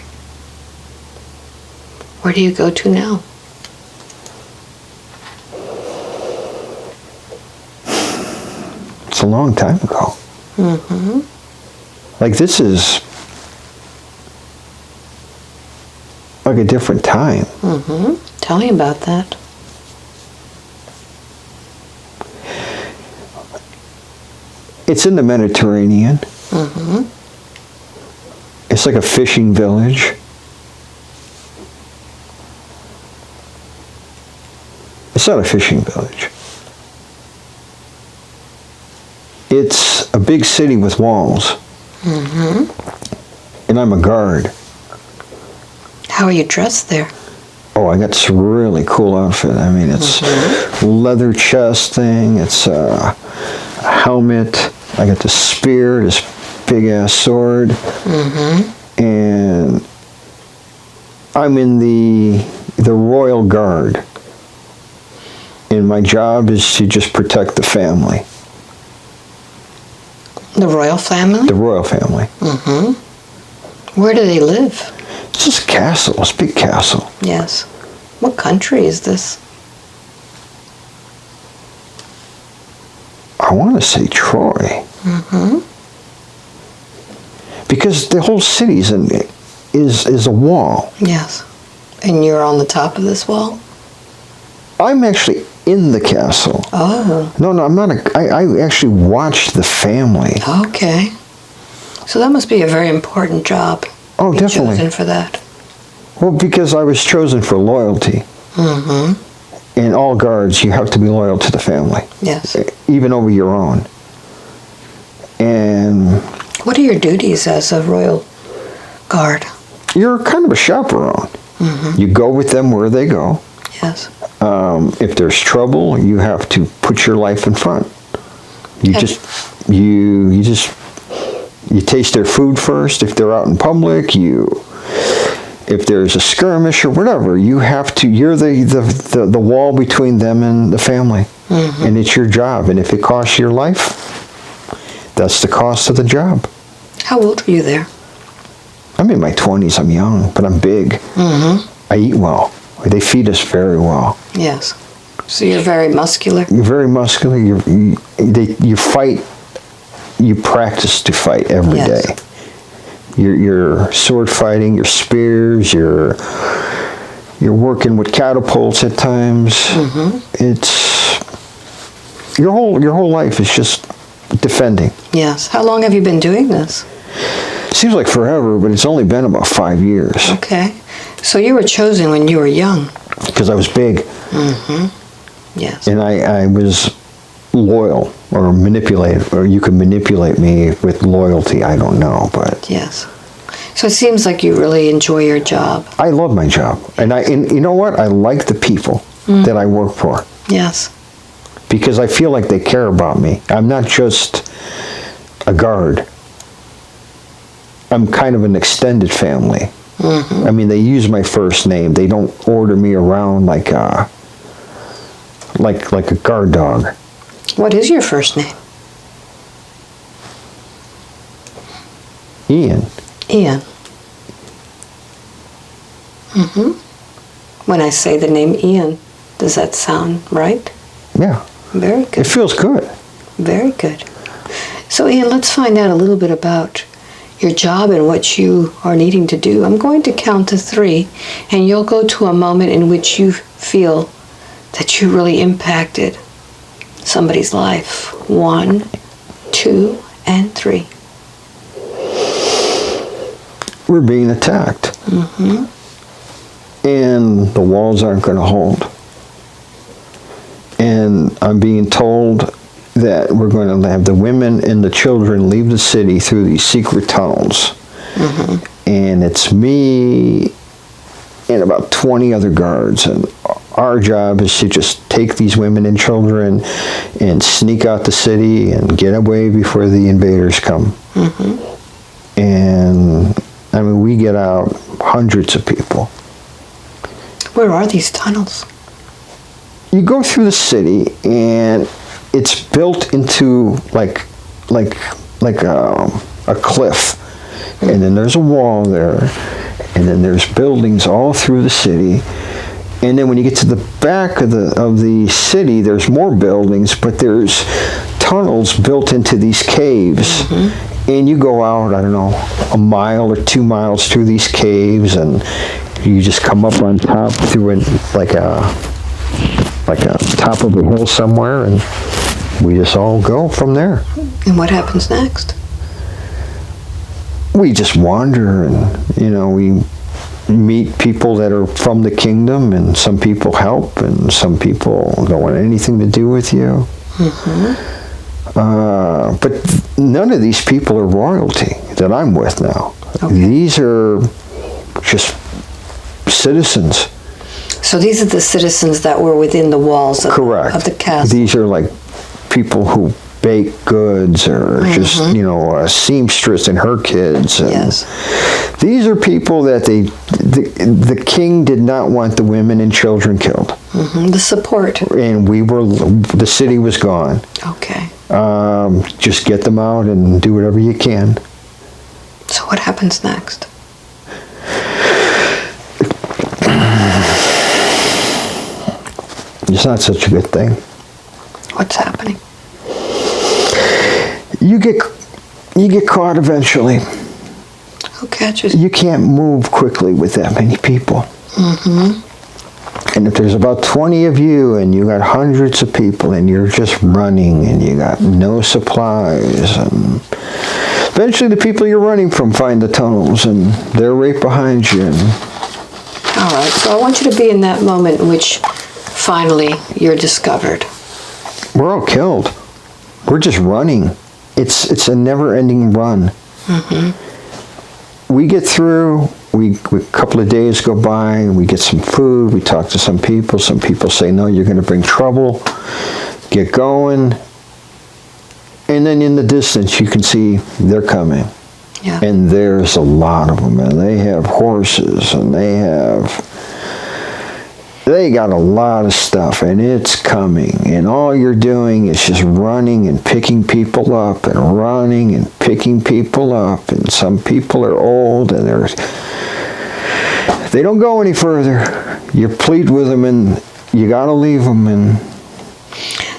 Where do you go to now? It's a long time ago. Like, this is like a different time. Tell me about that. It's in the Mediterranean. It's like a fishing village. It's not a fishing village. It's a big city with walls. And I'm a guard. How are you dressed there? Oh, I got this really cool outfit. I mean, it's leather chest thing. It's a helmet. I got this spear, this big-ass sword. And I'm in the Royal Guard. And my job is to just protect the family. The royal family? The royal family. Where do they live? It's It's just a castle. It's a big castle. Yes. What country is this? I want to say Troy. Mm-hmm. Because the whole city is a wall. Yes. And you're on the top of this wall? I'm actually in the castle. Oh. No, I'm not. I actually watched the family. Okay. So that must be a very important job. Oh, Be definitely. chosen for that. Well, because I was chosen for loyalty. Mm-hmm. In all guards, you have to be loyal to the family. Yes. Even over your own. And What are your duties as a royal guard? you're kind of a chaperone. Mm-hmm. You go with them where they go. Yes. If there's trouble, you have to put your life in front. You Yes. you taste their food first. If they're out in public, if there's a skirmish or whatever, you're the wall between them and the family. Mm-hmm. And it's your job. And if it costs your life, that's the cost of the job. How old were you there? I'm in my 20s. I'm young, but I'm big. Mm-hmm. I eat well. They feed us very well. Yes. So you're very muscular? You're very muscular. You fight. You practice to fight every Yes. day. You're sword fighting. Your spears. You're working with catapults at times. Mm-hmm. It's your whole life is just defending. Yes. How long have you been doing this? Seems like forever, but it's only been about 5 years Okay. So you were chosen when you were young. because I was big Mm-hmm. Yes. and I was loyal or manipulated, or you could manipulate me with loyalty. I don't know, but Yes. So it seems like you really enjoy your job. I love my job, and you know what? I like the people that I work for Yes. because I feel like they care about me. I'm not just a guard. I'm kind of an extended family. Mm-hmm. I mean, they use my first name. They don't order me around like a guard dog. What is your first name? Ian. Ian. Mm-hmm. When I say the name Ian, does that sound right? Yeah. Very It good. feels good. Very good. So Ian, let's find out a little bit about your job and what you are needing to do. I'm going to count to 3, and you'll go to a moment in which you feel that you really impacted somebody's life. 1, 2, and 3. We're being attacked. Mm-hmm. And the walls aren't going to hold. And I'm being told that we're going to have the women and the children leave the city through these secret tunnels. Mm-hmm. And it's me and about 20 other guards. And our job is to just take these women and children and sneak out the city and get away before the invaders come. Mm-hmm. And I mean, we get out hundreds of people. Where are these tunnels? You go through the city, and it's built into like a cliff, and then there's a wall there, and then there's buildings all through the city, and then when you get to the back of the city, there's more buildings, but there's tunnels built into these caves. Mm-hmm. And you go out, I don't know, a mile or 2 miles through these caves, and you just come up on top through like a top of a hill somewhere, and we just all go from there. And what happens next? We just wander, and we meet people that are from the kingdom, and some people help, and some people don't want anything to do with you. Mm-hmm. But none of these people are royalty that I'm with now. Okay. These are just citizens. So these are the citizens that were within the walls of, Correct. of the castle. These are like people who bake goods, or just a seamstress and her kids. And Yes. These are people that the king did not want the women and children killed. Mm-hmm. The support. And the city was gone. Okay. Just get them out and do whatever you can. So what happens next? It's not such a good thing. What's happening? You get caught eventually. Who catches you? You can't move quickly with that many people. Mm-hmm. And if there's about 20 of you and you got hundreds of people and you're just running and you got no supplies, and eventually the people you're running from find the tunnels and they're right behind you. All right, so I want you to be in that moment in which finally you're discovered. We're all killed. We're just running. It's a never-ending run. Mm-hmm. We get through. A couple of days go by. We get some food. We talk to some people. Some people say, "No, you're going to bring trouble." Get going. And then in the distance, you can see they're coming. Yeah. And there's a lot of them. And they have horses, and they got a lot of stuff, and it's coming. And all you're doing is just running and picking people up and running and picking people up. And some people are old, and they don't go any further. You plead with them, and you got to leave them. And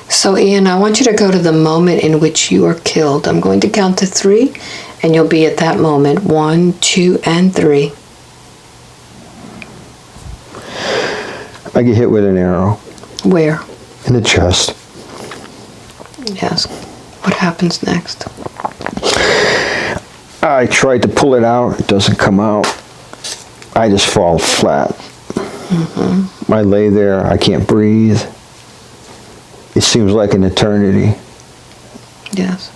so, Ian, I want you to go to the moment in which you are killed. I'm going to count to 3, and you'll be at that moment. 1, 2, and 3. I get hit with an arrow. Where? In the chest. Yes. What happens next? I tried to pull it out. It doesn't come out. I just fall flat. Mm-hmm. I lay there. I can't breathe. It seems like an eternity. Yes.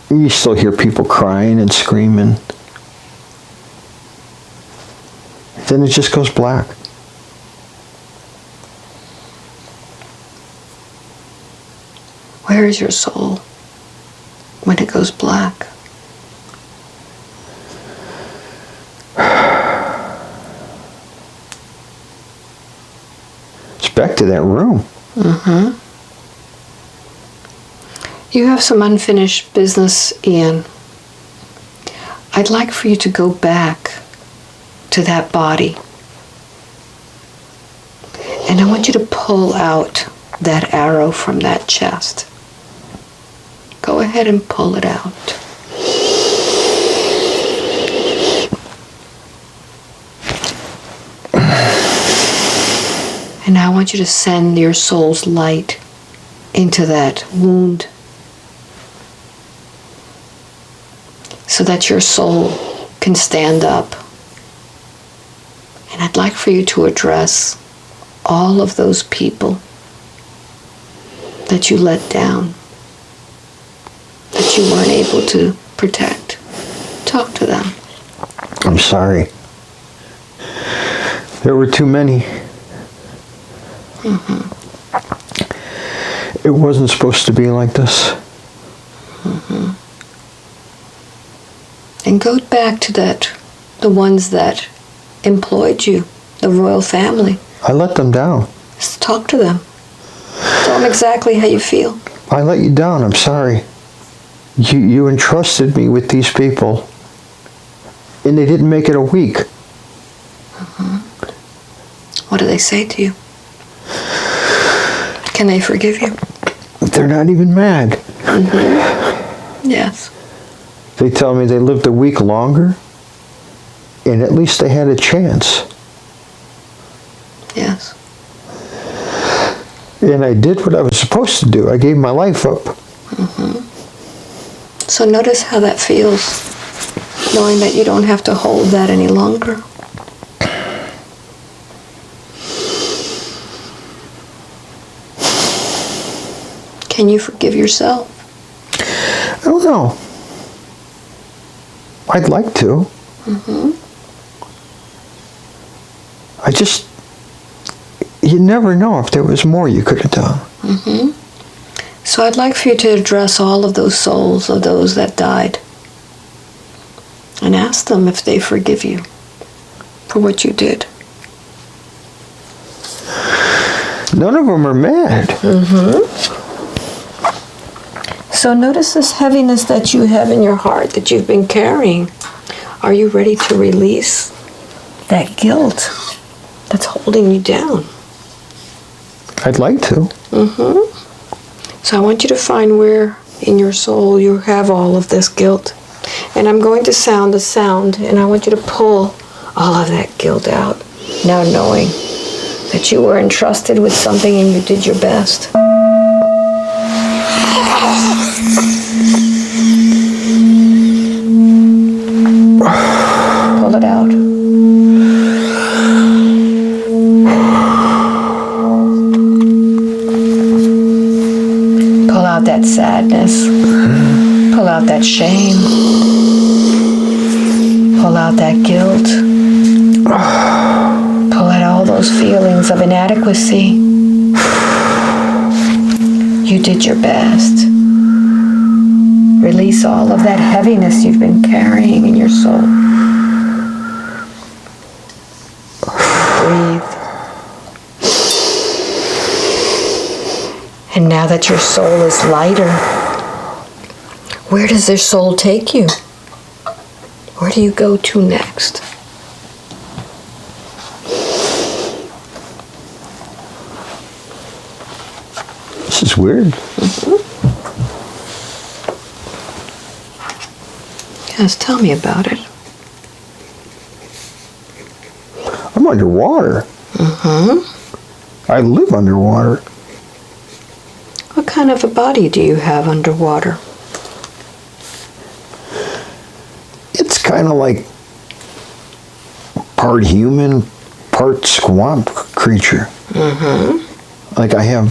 You still hear people crying and screaming. Then it just goes black. Where is your soul when it goes black? It's back to that room. Mm-hmm. You have some unfinished business, Ian. I'd like for you to go back to that body. And I want you to pull out that arrow from that chest. Go ahead and pull it out. And now I want you to send your soul's light into that wound so that your soul can stand up. And I'd like for you to address all of those people that you let down, that you weren't able to protect. Talk to them. I'm sorry. There were too many. Mm-hmm. It wasn't supposed to be like this. Mm-hmm. And go back to the ones that employed you, the royal family. I let them down. Just talk to them. Tell them exactly how you feel. I let you down. I'm sorry. You entrusted me with these people, and they didn't make it a week. Mm-hmm. What do they say to you? Can they forgive you? They're not even mad. Mm-hmm. Yes. They tell me they lived a week longer, and at least they had a chance. Yes. And I did what I was supposed to do. I gave my life up. Mm-hmm. So notice how that feels, knowing that you don't have to hold that any longer. Can you forgive yourself? I don't know. I'd like to. Mm-hmm. You never know if there was more you could have done. Mm-hmm. So I'd like for you to address all of those souls of those that died and ask them if they forgive you for what you did. None of them are mad. Mm-hmm. So notice this heaviness that you have in your heart that you've been carrying. Are you ready to release that guilt that's holding you down? I'd like to. So I want you to find where in your soul you have all of this guilt. And I'm going to sound the sound, and I want you to pull all of that guilt out. Now knowing that you were entrusted with something and you did your best. Pull it out. Pull out that sadness. Pull out that shame. Pull out that guilt. Pull out all those feelings of inadequacy. You did your best. Release all of that heaviness you've been carrying in your soul. Breathe. And now that your soul is lighter, where does your soul take you? Where do you go to next? This is weird. Yes, tell me about it. I'm underwater. I live underwater. What kind of a body do you have underwater? It's kind of like part human, part swamp creature. Like I have,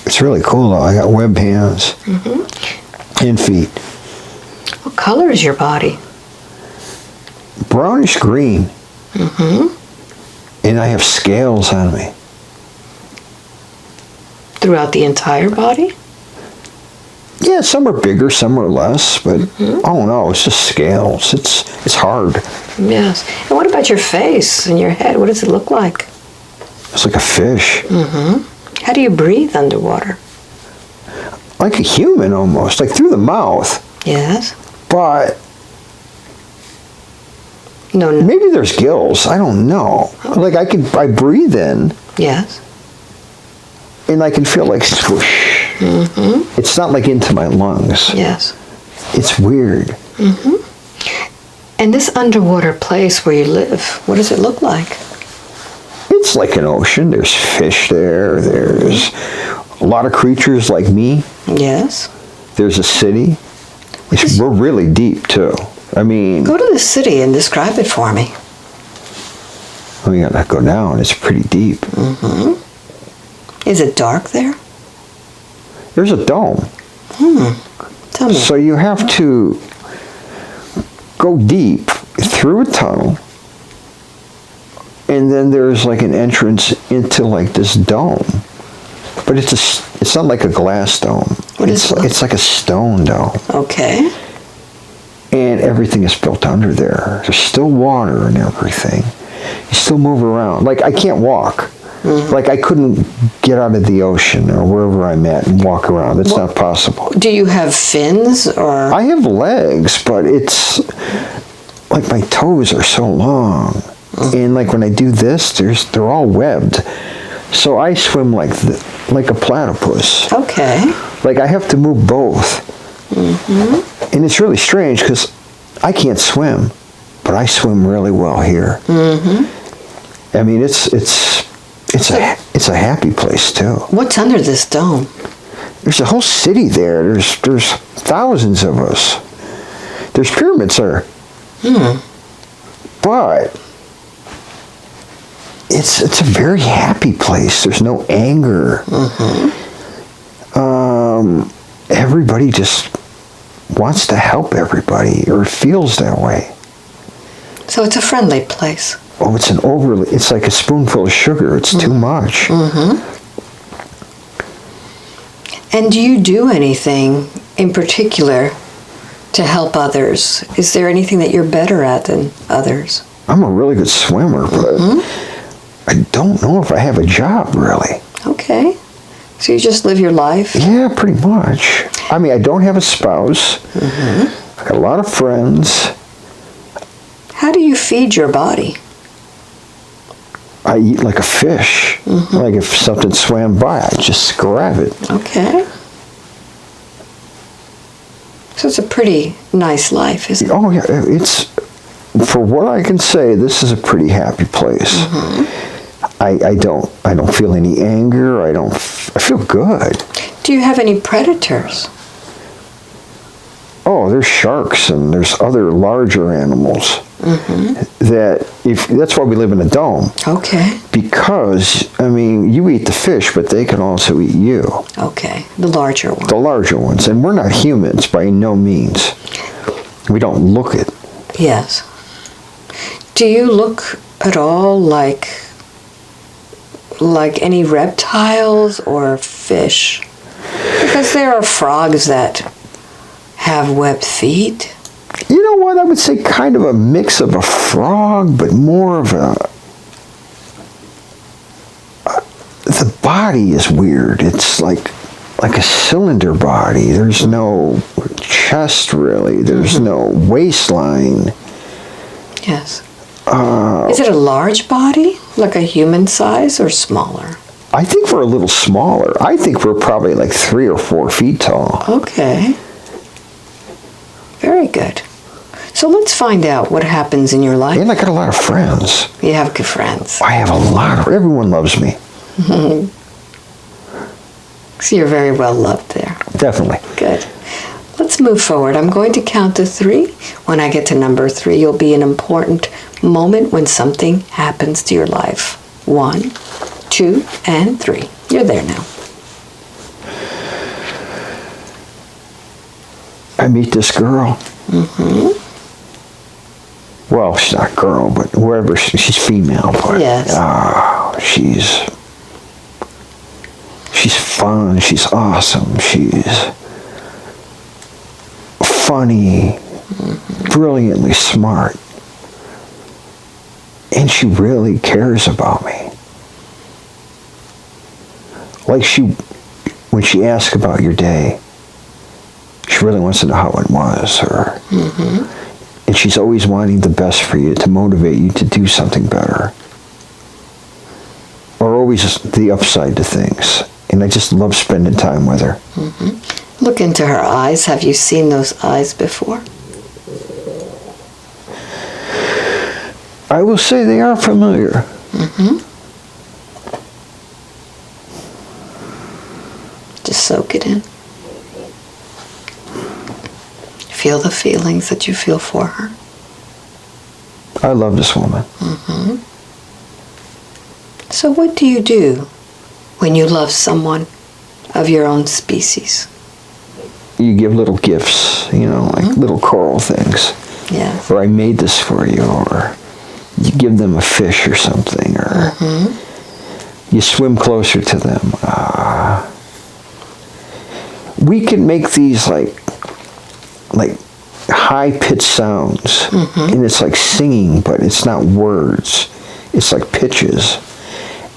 it's really cool though. I got webbed hands and feet. What color is your body? Brownish green. And I have scales on me. Throughout the entire body? Yeah, some are bigger, some are less, but oh no, it's just scales. It's hard. Yes. And what about your face and your head? What does it look like? It's like a fish. How do you breathe underwater? Like a human almost, like through the mouth. Yes. But No. maybe there's gills. I don't know. Like I breathe in Yes. and I can feel like swoosh. It's not like into my lungs. Yes. It's weird. And this underwater place where you live, what does it look like? It's like an ocean. There's fish there. There's a lot of creatures like me. Yes. There's a city. We're really deep too. I mean, Go to the city and describe it for me. we gotta go down. It's pretty deep. Is it dark there? There's a dome. Tell me. So you have to go deep through a tunnel, and then there's like an entrance into like this dome. But it's not like a glass dome. What is it? It's like a stone dome. Okay. And everything is built under there. There's still water and everything. You still move around. Like I can't walk. Like I couldn't get out of the ocean or wherever I'm at and walk around. That's not possible. Do you have fins or? I have legs, but it's like my toes are so long. And like when I do this, they're all webbed. So I swim like a platypus. Okay. Like I have to move both. And it's really strange because I can't swim, but I swim really well here. I mean, it's a happy place too. What's under this dome? There's a whole city there. There's thousands of us. There's pyramids there. But it's a very happy place. There's no anger. Everybody just wants to help everybody or feels that way. So it's a friendly place. Oh, it's like a spoonful of sugar. It's too much. And do you do anything in particular to help others? Is there anything that you're better at than others? I'm a really good swimmer, but I don't know if I have a job, really. Okay. So you just live your life? Yeah, pretty much. I mean, I don't have a spouse. I got a lot of friends. How do you feed your body? I eat like a fish. Like if something swam by, I just grab it. Okay. So it's a pretty nice life, isn't it? Oh yeah, it's, for what I can say, this is a pretty happy place. I don't feel any anger. I feel good. Do you have any predators? Oh, there's sharks and there's other larger animals. That's why we live in a dome. Okay. Because, I mean, you eat the fish, but they can also eat you. Okay. The larger one. The larger ones. And we're not humans by no means. We don't look it. Yes. Do you look at all like any reptiles or fish? Because there are frogs that have webbed feet. You know what? I would say kind of a mix of a frog, but more of the body is weird. It's like a cylinder body. There's no chest really. There's no waistline. Yes. Is it a large body, like a human size, or smaller? I think we're a little smaller. I think we're probably like 3 or 4 feet tall. Okay. Very good. So let's find out what happens in your life. And I got a lot of friends. You have good friends. I have a lot of, everyone loves me. So you're very well loved there. Definitely. Good. Let's move forward. I'm going to count to 3. When I get to number 3, you'll be an important moment when something happens to your life. 1, 2, and 3. You're there now. I meet this girl. Well, she's not a girl, but wherever she's female. But, Yes. She's fun. She's awesome. She's funny, brilliantly smart, and she really cares about me. Like when she asks about your day, she really wants to know how it was, or and she's always wanting the best for you, to motivate you to do something better, or always the upside to things. And I just love spending time with her. Look into her eyes. Have you seen those eyes before? I will say they are familiar. Just soak it in. Feel the feelings that you feel for her. I love this woman. So what do you do when you love someone of your own species? You give little gifts, like little coral things. Yes. Or I made this for you, or you give them a fish or something, or you swim closer to them. We can make these like high-pitched sounds, and it's like singing, but it's not words. It's like pitches.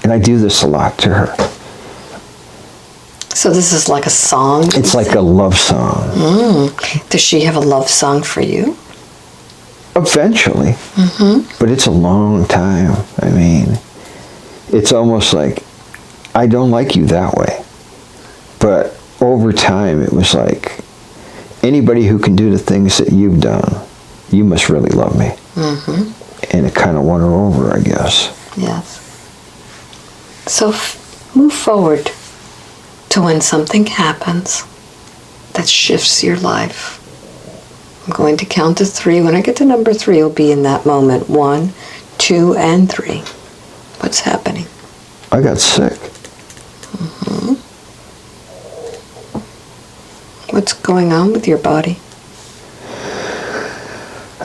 And I do this a lot to her. So this is like a song? It's like a love song. Does she have a love song for you? Eventually. But it's a long time. I mean, it's almost like, I don't like you that way. But over time, it was like, anybody who can do the things that you've done, you must really love me. And it kind of won her over, I guess. Yes. So move forward to when something happens that shifts your life. I'm going to count to 3. When I get to number 3, you'll be in that moment. 1, 2, and 3. What's happening? I got sick. What's going on with your body?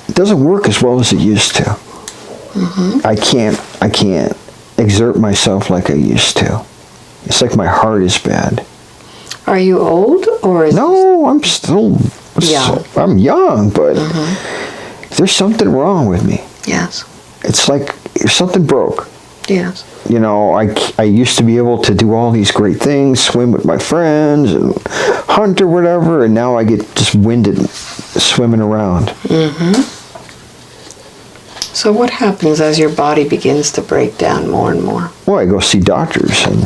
It doesn't work as well as it used to. I can't exert myself like I used to. It's like my heart is bad. Are you old, or is No, I'm still young? I'm young, but there's something wrong with me. Yes. It's like something broke. Yes. I used to be able to do all these great things, swim with my friends and hunt or whatever, and now I get just winded swimming around. So So what happens as your body begins to break down more and more? Well, I go see doctors, and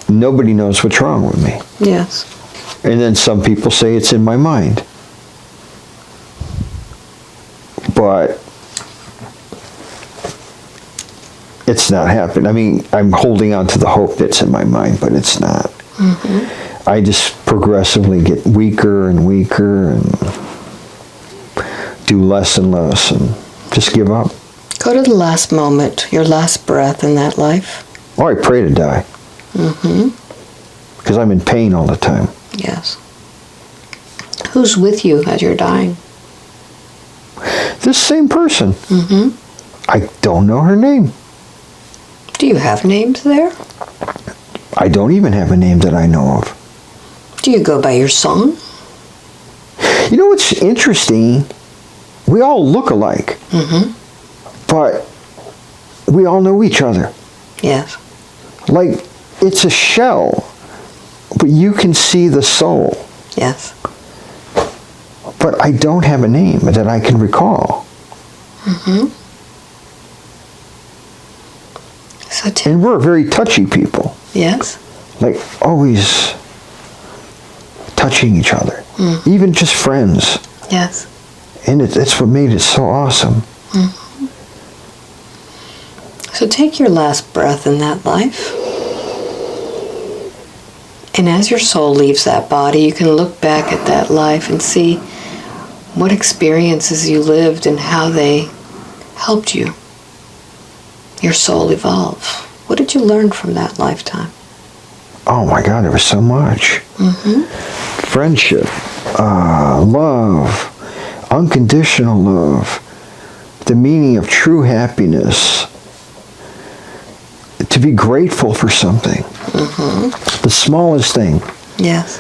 nobody knows what's wrong with me. Yes. And then some people say it's in my mind. But it's not happening. I mean, I'm holding on to the hope that's in my mind, but it's not. I just progressively get weaker and weaker and do less and less and just give up. Go to the last moment, your last breath in that life. Or I pray to die. Because I'm in pain all the time. Yes. Who's with you as you're dying? This same person. I don't know her name. Do you have names there? I don't even have a name that I know of. Do you go by your song? You know what's interesting? We all look alike. But we all know each other. Yes. Like, it's a shell, but you can see the soul. Yes. But I don't have a name that I can recall. So And we're very touchy people. yes. Like, always touching each other. Even just friends. Yes. And it's what made it so awesome. So take your last breath in that life. And as your soul leaves that body, you can look back at that life and see what experiences you lived and how they helped you, your soul, evolve. What did you learn from that lifetime? Oh my God, there was so much. Friendship, love, unconditional love, the meaning of true happiness, to be grateful for something, the smallest thing. Yes.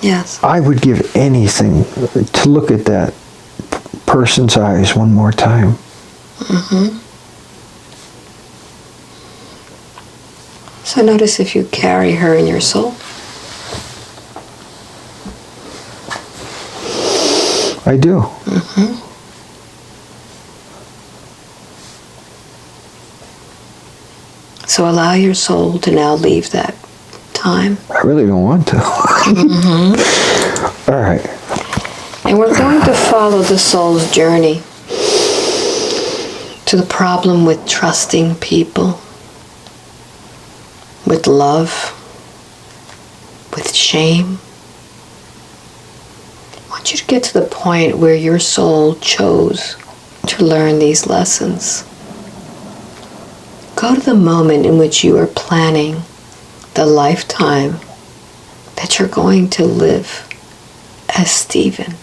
Yes. I would give anything to look at that person's eyes one more time. So notice if you carry her in your soul. I do. So allow your soul to now leave that time. I really don't want to. All right. And we're going to follow the soul's journey to the problem with trusting people, with love, with shame. I want you to get to the point where your soul chose to learn these lessons. Go to the moment in which you are planning the lifetime that you're going to live as Stephen.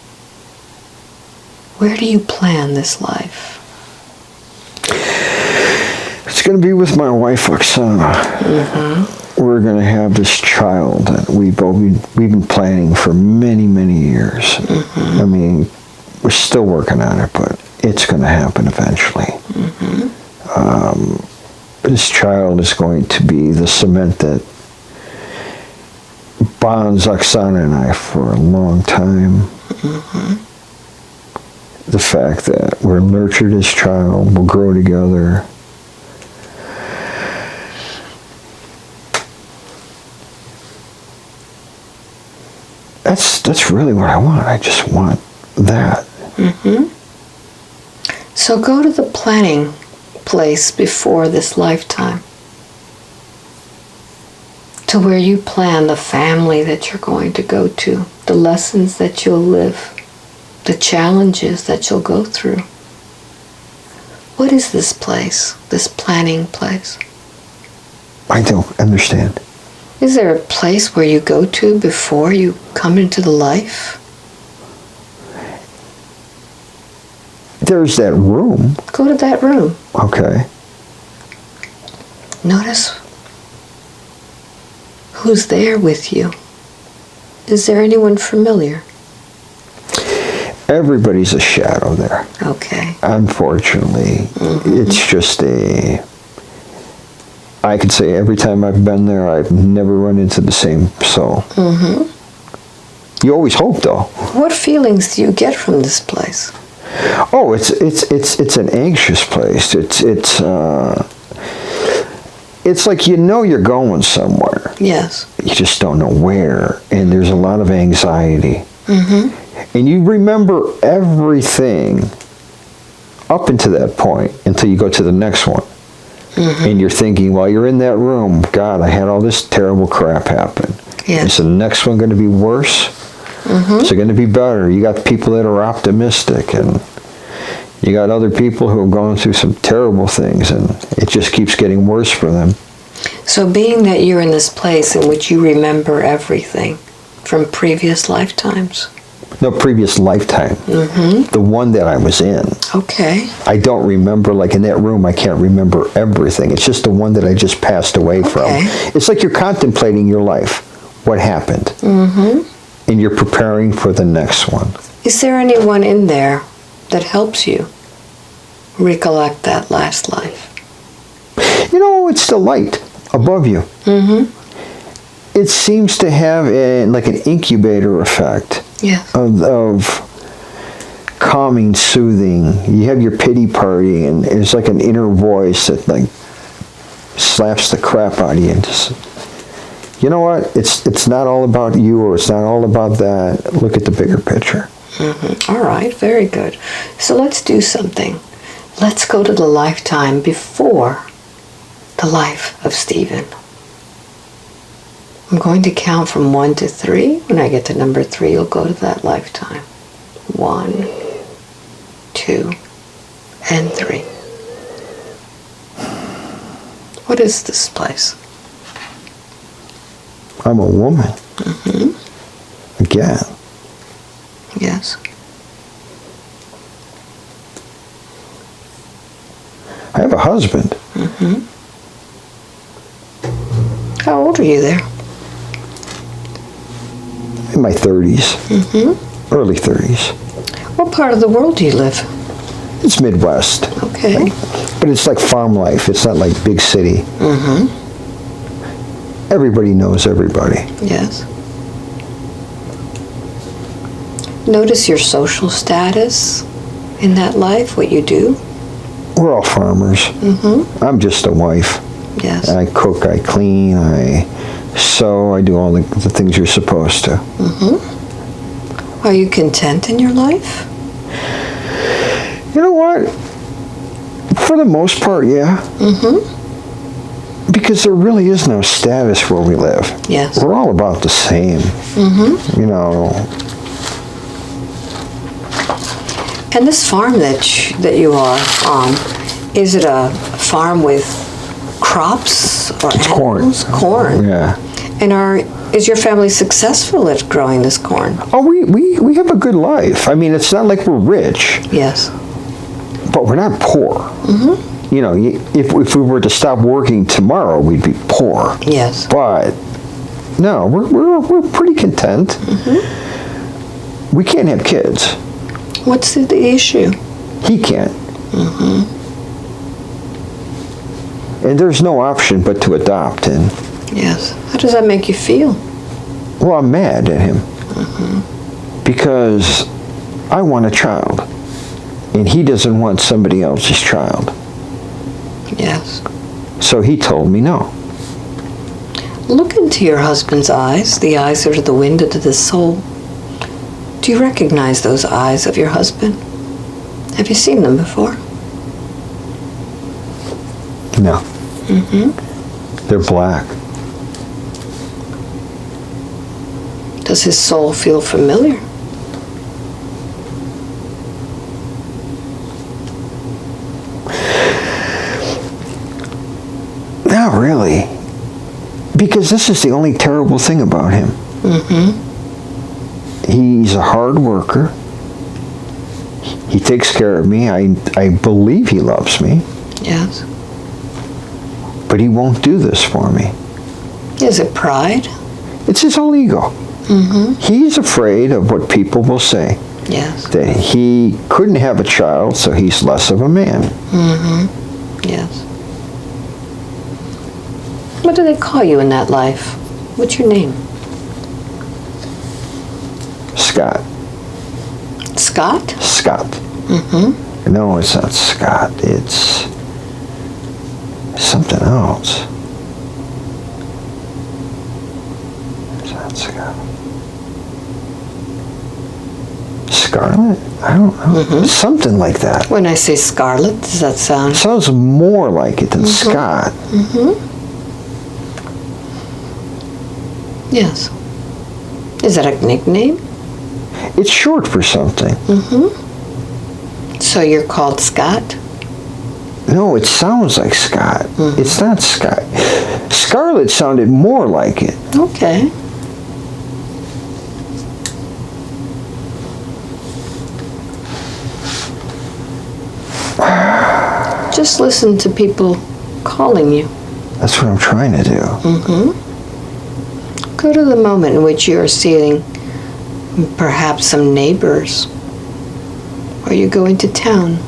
Where do you plan this life? It's going to be with my wife, Oksana. We're going to have this child that we've been planning for many, many years. I mean, we're still working on it, but it's going to happen eventually. This child is going to be the cement that bonds Oksana and I for a long time. The fact that we're nurtured as child, we'll grow together. That's really what I want. I just want that. So go to the planning place before this lifetime, to where you plan the family that you're going to go to, the lessons that you'll live, the challenges that you'll go through. What is this place, this planning place? I don't understand. Is there a place where you go to before you come into the life? There's that room. Go to that room. Okay. Notice who's there with you. Is there anyone familiar? Everybody's a shadow there. Okay. Unfortunately, it's just I could say every time I've been there, I've never run into the same soul. You always hope, though. What feelings do you get from this place? Oh, it's an anxious place. It's like you know you're going somewhere. Yes. You just don't know where, and there's a lot of anxiety. Mm-hmm. And you remember everything up until that point, until you go to the next one. Mm-hmm. And you're thinking, while you're in that room, God, I had all this terrible crap happen. Yes. Is the next one going to be worse? Mm-hmm. Is it going to be better? You got people that are optimistic, and you got other people who are going through some terrible things, and it just keeps getting worse for them. So being that you're in this place in which you remember everything from previous lifetimes. No, previous lifetime. Mm-hmm. The one that I was in. Okay. I don't remember, like in that room, I can't remember everything. It's just the one that I just passed away from. It's like you're contemplating your life, what happened. Mm-hmm. And you're preparing for the next one. Is there anyone in there that helps you recollect that last life? You know, it's the light above you. Mm-hmm. It seems to have like an incubator effect. Yes. Of calming, soothing. You have your pity party, and it's like an inner voice that like slaps the crap out of you. And just, you know what? It's not all about you, or it's not all about that. Look at the bigger picture. Mm-hmm. All right, very good. So let's do something. Let's go to the lifetime before the life of Stephen. I'm going to count from 1 to 3. When I get to number 3, you'll go to that lifetime. 1, 2, and 3. What is this place? I'm a woman. Mm-hmm. Again. Yes. I have a husband. Mm-hmm. How old are you there? In my 30s. Mm-hmm. Early 30s. What part of the world do you live? It's Midwest. Okay. But it's like farm life. It's not like big city. Mm-hmm. Everybody knows everybody. Yes. Notice your social status in that life, what you do. We're all farmers. Mm-hmm. I'm just a wife. Yes. I cook, I clean, I sew, I do all the things you're supposed to. Mm-hmm. Are you content in your life? You know what? For the most part, yeah. Mm-hmm. Because there really is no status where we live. Yes. We're all about the same. Mm-hmm. You know. And this farm that you are on, is it a farm with crops or It's corn. Corn. Yeah. And is your family successful at growing this corn? Oh, we have a good life. I mean, it's not like we're rich. Yes. But we're not poor. Mm-hmm. You know, if we were to stop working tomorrow, we'd be poor. Yes. But no, we're pretty content. Mm-hmm. We can't have kids. What's the issue? He can't. Mm-hmm. And there's no option but to adopt. And yes. How does that make you feel? well, I'm mad at him. Mm-hmm. Because I want a child. And he doesn't want somebody else's child. Yes. So he told me no. Look into your husband's eyes, the eyes that are the window to the soul. Do you recognize those eyes of your husband? Have you seen them before? No. Mm-hmm. They're black. Does his soul feel familiar? Not really. Because this is the only terrible thing about him. Mm-hmm. He's a hard worker. He takes care of me. I believe he loves me. Yes. But he won't do this for me. Is it pride? It's his own ego. Mm-hmm. He's afraid of what people will say. Yes. That he couldn't have a child, so he's less of a man. Mm-hmm. Yes. What do they call you in that life? What's your name? Scott. Scott? Scott. Mm-hmm. No, it's not Scott. It's something else. It's not Scott. Scarlet? I don't know. Mm-hmm. Something like that. When I say Scarlet, does that sound? Sounds more like it than Scott. Mm-hmm. Yes. Is that a nickname? It's short for something. Mm-hmm. So you're called Scott? No, it sounds like Scott. Mm-hmm. It's not Scott. Scarlet sounded more like it. Okay. Just listen to people calling you. That's what I'm trying to do. Mm-hmm. Go to the moment in which you are seeing perhaps some neighbors. Or you go into town.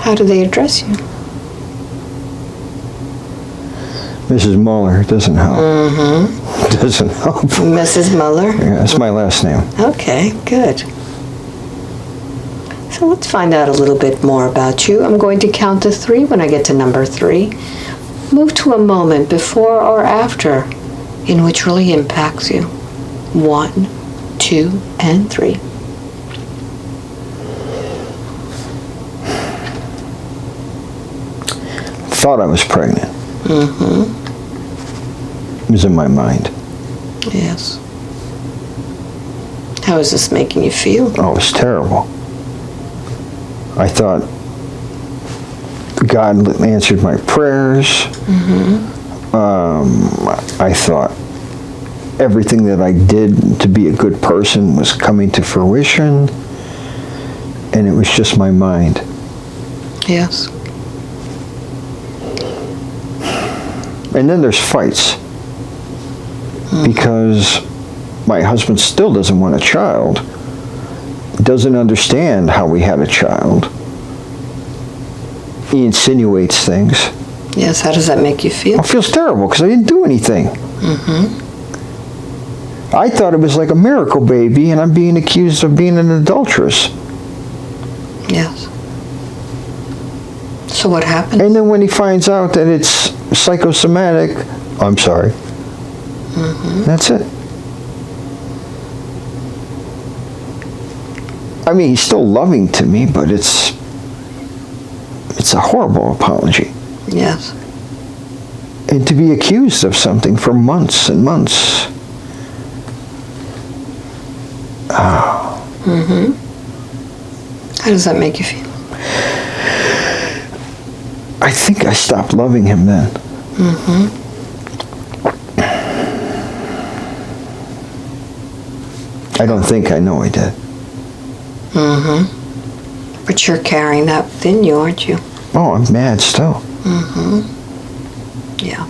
How do they address you? Mrs. Muller. Doesn't help. Mm-hmm. Doesn't help. Mrs. Muller? Yeah, that's my last name. Okay, good. So let's find out a little bit more about you. I'm going to count to 3. When I get to number 3, move to a moment before or after in which really impacts you. 1, 2, and 3. Thought I was pregnant. Mm-hmm. It was in my mind. Yes. How is this making you feel? Oh, it was terrible. I thought God answered my prayers. Mm-hmm. I thought everything that I did to be a good person was coming to fruition, and it was just my mind. Yes. And then there's fights. Because my husband still doesn't want a child, doesn't understand how we had a child. He insinuates things. Yes, how does that make you feel? It feels terrible because I didn't do anything. Mm-hmm. I thought it was like a miracle baby, and I'm being accused of being an adulteress. Yes. So what happened? And then when he finds out that it's psychosomatic, I'm sorry. Mm-hmm. That's it. I mean, he's still loving to me, but it's a horrible apology. Yes. And to be accused of something for months and months. Oh. Mm-hmm. How does that make you feel? I think I stopped loving him then. Mm-hmm. I don't think I know I did. Mm-hmm. But you're carrying that within you, aren't you? Oh, I'm mad still. Mm-hmm. Yeah.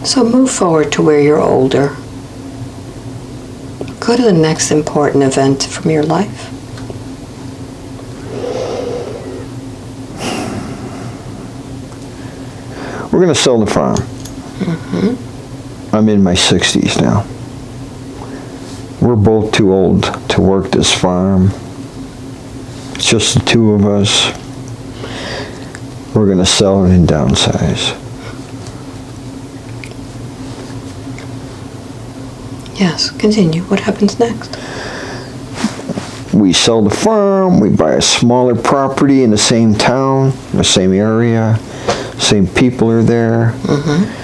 So move forward to where you're older. Go to the next important event from your life. We're going to sell the farm. Mm-hmm. I'm in my 60s now. We're both too old to work this farm. It's just the two of us. We're going to sell it and downsize. Yes, continue. What happens next? We sell the farm, we buy a smaller property in the same town, the same area, same people are there. Mm-hmm.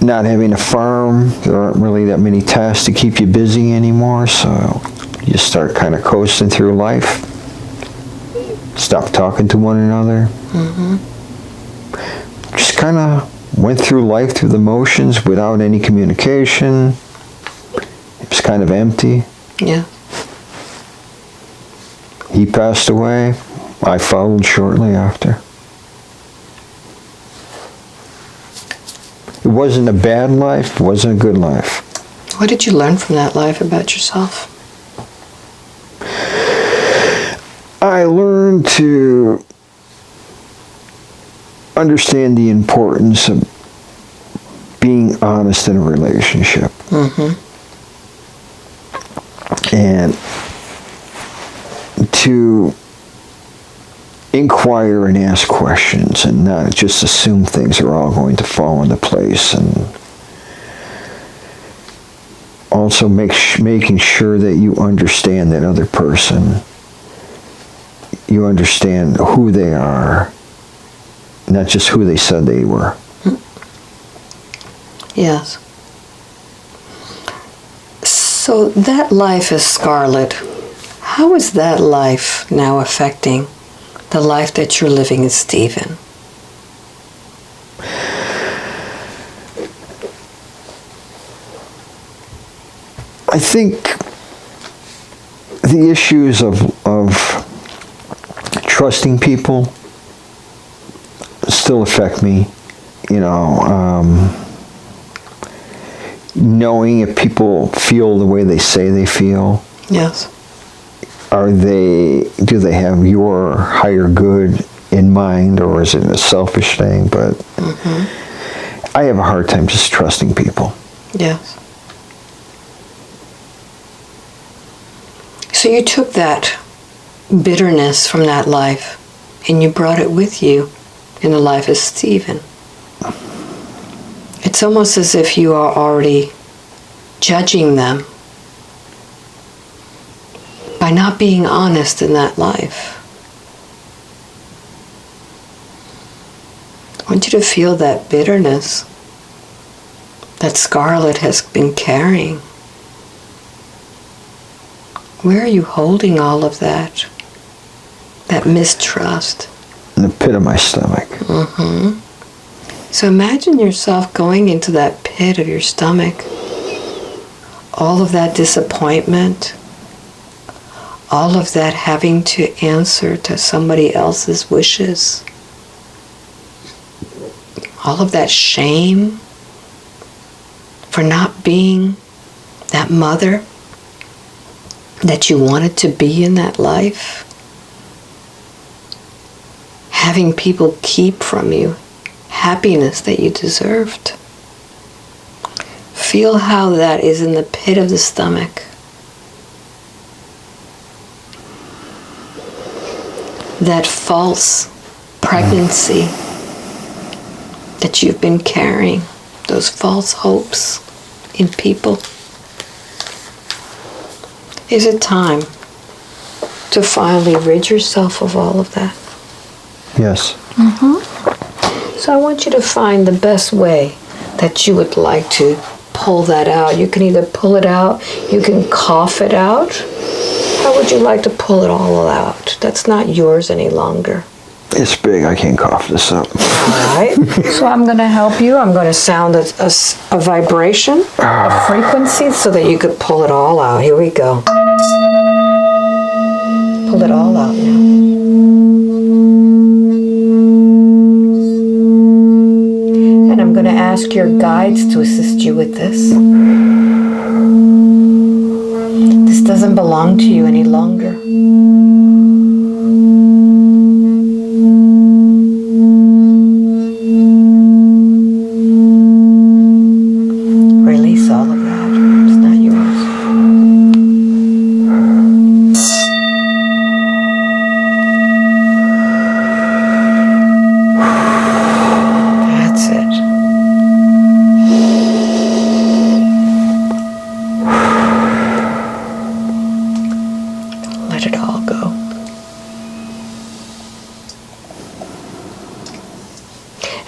Not having a farm, there aren't really that many tasks to keep you busy anymore, so you start kind of coasting through life. Stop talking to one another. Mm-hmm. Just kind of went through life through the motions without any communication. It was kind of empty. Yeah. He passed away. I followed shortly after. It wasn't a bad life, it wasn't a good life. What did you learn from that life about yourself? I learned to understand the importance of being honest in a relationship. And to inquire and ask questions and not just assume things are all going to fall into place, and also making sure that you understand that other person, you understand who they are, not just who they said they were. Yes. So that life is Scarlet. How is that life now affecting the life that you're living as Stephen? I think the issues of trusting people still affect me. You know, knowing if people feel the way they say they feel. Yes. Do they have your higher good in mind, or is it a selfish thing? But I have a hard time just trusting people. Yes. So you took that bitterness from that life and you brought it with you in the life of Stephen. It's almost as if you are already judging them by not being honest in that life. I want you to feel that bitterness that Scarlet has been carrying. Where are you holding all of that? That mistrust? In the pit of my stomach. So imagine yourself going into that pit of your stomach. All of that disappointment. All of that having to answer to somebody else's wishes. All of that shame for not being that mother that you wanted to be in that life. Having people keep from you happiness that you deserved. Feel how that is in the pit of the stomach. That false pregnancy that you've been carrying, those false hopes in people. Is it time to finally rid yourself of all of that? Yes. So I want you to find the best way that you would like to pull that out. You can either pull it out, you can cough it out. How would you like to pull it all out? That's not yours any longer. It's big. I can't cough this up. All right. So I'm going to help you. I'm going to sound a vibration, a frequency, so that you could pull it all out. Here we go. Pull it all out now. And I'm going to ask your guides to assist you with this. This doesn't belong to you any longer. Release all of that. It's not yours. That's it. Let it all go.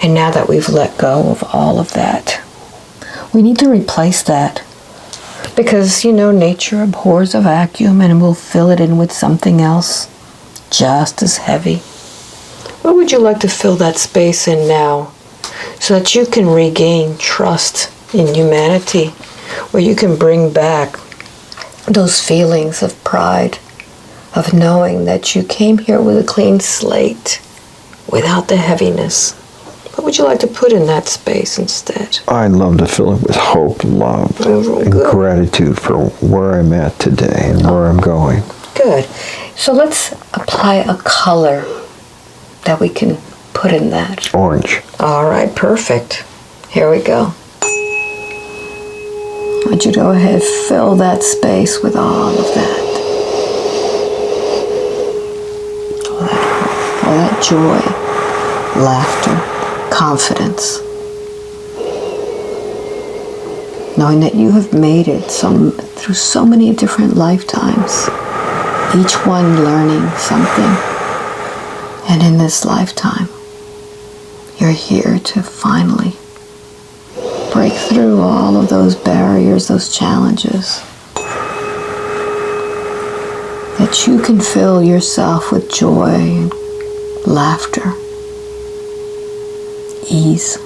And now that we've let go of all of that, we need to replace that. Because, you know, nature abhors a vacuum and we'll fill it in with something else just as heavy. What would you like to fill that space in now so that you can regain trust in humanity, where you can bring back those feelings of pride, of knowing that you came here with a clean slate without the heaviness? What would you like to put in that space instead? I'd love to fill it with hope, love, and gratitude for where I'm at today and where I'm going. Good. So let's apply a color that we can put in that. Orange. All right, perfect. Here we go. I want you to go ahead, fill that space with all of that. All that joy, laughter, confidence. Knowing that you have made it through so many different lifetimes, each one learning something. And in this lifetime, you're here to finally break through all of those barriers, those challenges. That you can fill yourself with joy and laughter, ease.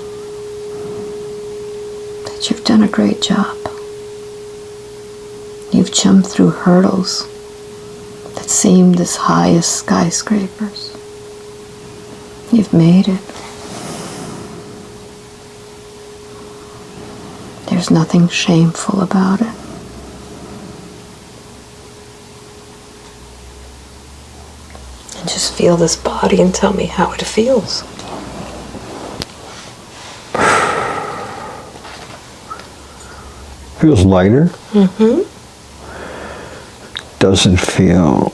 That you've done a great job. You've jumped through hurdles that seemed as high as skyscrapers. You've made it. There's nothing shameful about it. And just feel this body and tell me how it feels. Feels lighter. Mm-hmm. Doesn't feel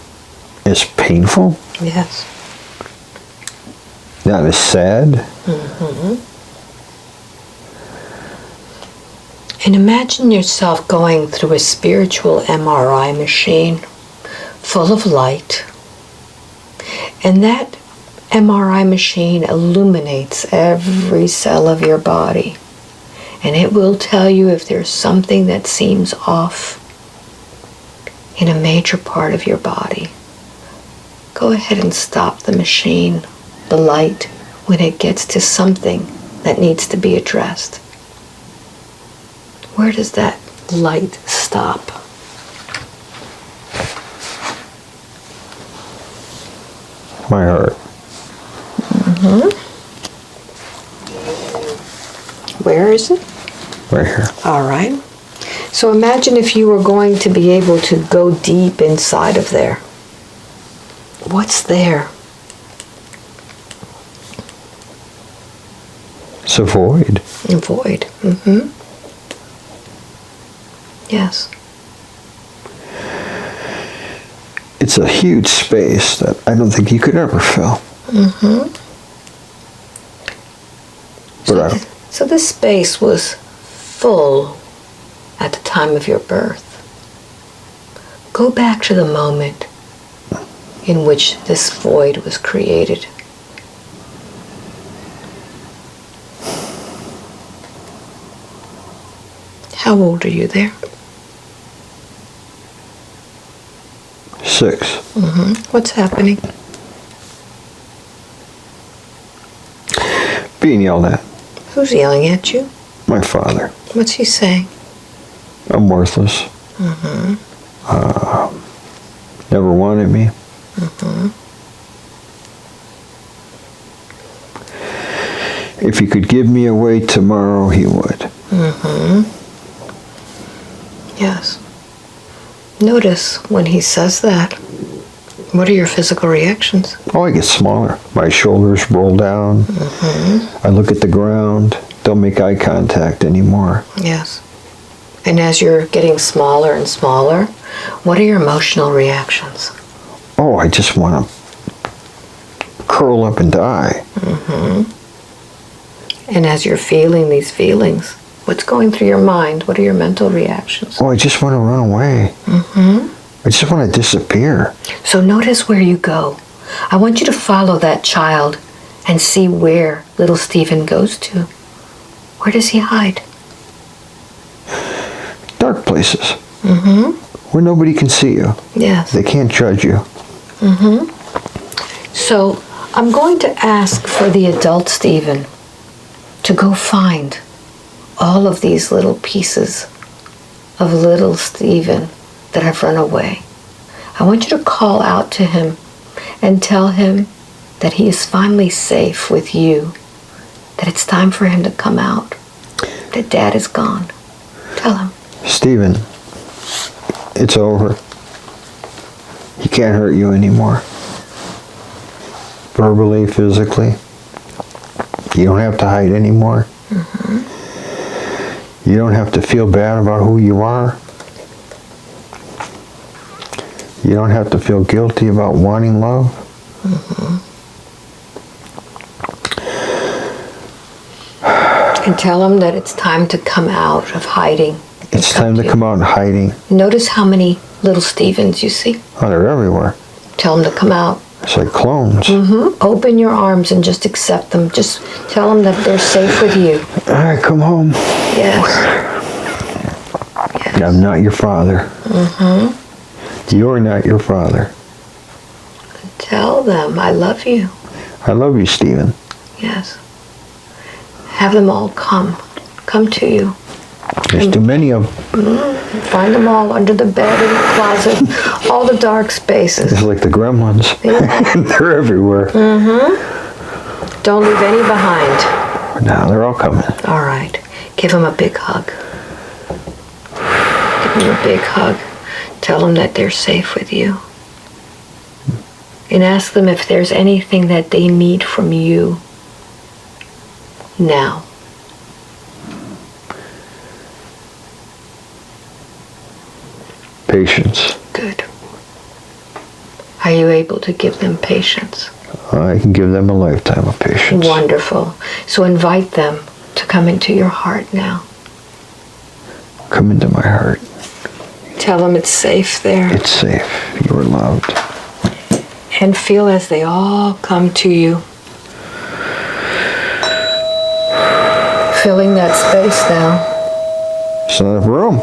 as painful. Yes. Not as sad. Mm-hmm. And imagine yourself going through a spiritual MRI machine full of light. And that MRI machine illuminates every cell of your body. And it will tell you if there's something that seems off in a major part of your body. Go ahead and stop the machine, the light, when it gets to something that needs to be addressed. Where does that light stop? My heart. Mm-hmm. Where is it? Right here. All right. So imagine if you were going to be able to go deep inside of there. What's there? It's a void. A void. Mm-hmm. Yes. It's a huge space that I don't think you could ever fill. Mm-hmm. But So this space was full at the time of your birth. Go back to the moment in which this void was created. How old are you there? 6. Mm-hmm. What's happening? Being yelled at. Who's yelling at you? My father. What's he saying? I'm worthless. Mm-hmm. Never wanted me. Mm-hmm. If he could give me away tomorrow, he would. Mm-hmm. Yes. Notice when he says that, what are your physical reactions? Oh, I get smaller. My shoulders roll down. Mm-hmm. I look at the ground. Don't make eye contact anymore. Yes. And as you're getting smaller and smaller, what are your emotional reactions? Oh, I just want to curl up and die. Mm-hmm. And as you're feeling these feelings, what's going through your mind? What are your mental reactions? Oh, I just want to run away. Mm-hmm. I just want to disappear. So notice where you go. I want you to follow that child and see where little Stephen goes to. Where does he hide? Dark places. Mm-hmm. Where nobody can see you. Yes. They can't judge you. Mm-hmm. So I'm going to ask for the adult Stephen to go find all of these little pieces of little Stephen that have run away. I want you to call out to him and tell him that he is finally safe with you, that it's time for him to come out, that Dad is gone. Tell him. Stephen, it's over. He can't hurt you anymore. Verbally, physically. You don't have to hide anymore. Mm-hmm. You don't have to feel bad about who you are. You don't have to feel guilty about wanting love. And tell them that it's time to come out of hiding. It's time to come out and hiding. Notice how many little Stevens you see. Oh, they're everywhere. Tell them to come out. It's like clones. Open your arms and just accept them. Just tell them that they're safe with you. All right, come home. Yes. I'm not your father. You're not your father. Tell them, I love you. I love you, Stephen. Yes. Have them all come to you. There's too many of them. Find them all under the bed, in the closet, all the dark spaces. It's like the gremlins. They're everywhere. Don't leave any behind. Now they're all coming. All right. Give them a big hug. Give them a big hug. Tell them that they're safe with you. And ask them if there's anything that they need from you now. Patience. Good. Are you able to give them patience? I can give them a lifetime of patience. Wonderful. So invite them to come into your heart now. Come into my heart. Tell them it's safe there. It's safe. You are loved. And feel as they all come to you. Filling that space now. It's not enough room.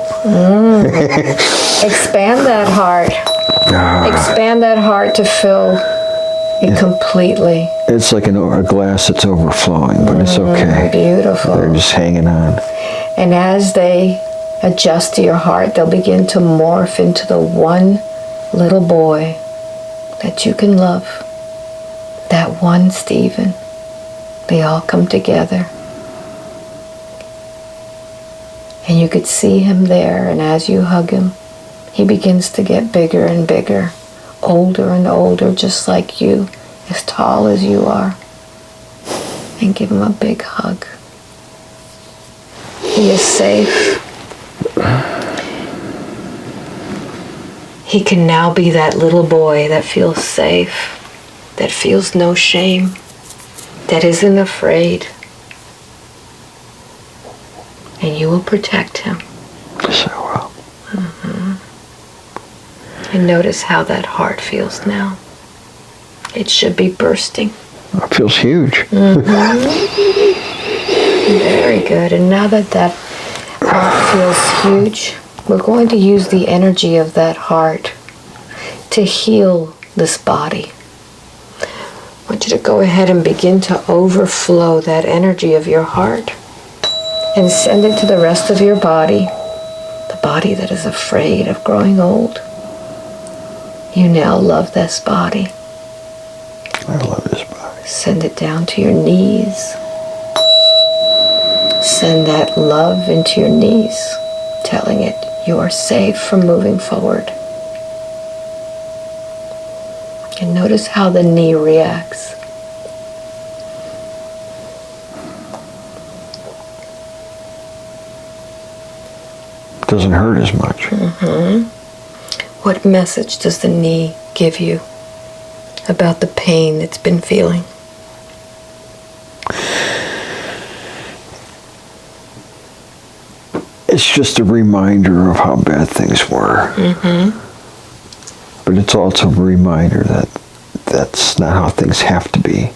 Expand that heart. Expand that heart to fill it completely. It's like a glass that's overflowing, but it's okay. Beautiful. They're just hanging on. And as they adjust to your heart, they'll begin to morph into the one little boy that you can love. That one Stephen. They all come together. And you could see him there, and as you hug him, he begins to get bigger and bigger, older and older, just like you, as tall as you are. And give him a big hug. He is safe. He can now be that little boy that feels safe, that feels no shame, that isn't afraid. And you will protect him. So well. And notice how that heart feels now. It should be bursting. It feels huge. Very good. And now that that heart feels huge, we're going to use the energy of that heart to heal this body. I want you to go ahead and begin to overflow that energy of your heart and send it to the rest of your body, the body that is afraid of growing old. You now love this body. I love this body. Send it down to your knees. Send that love into your knees, telling it you are safe from moving forward. And notice how the knee reacts. Doesn't hurt as much. What message does the knee give you about the pain it's been feeling? It's just a reminder of how bad things were. But it's also a reminder that that's not how things have to be.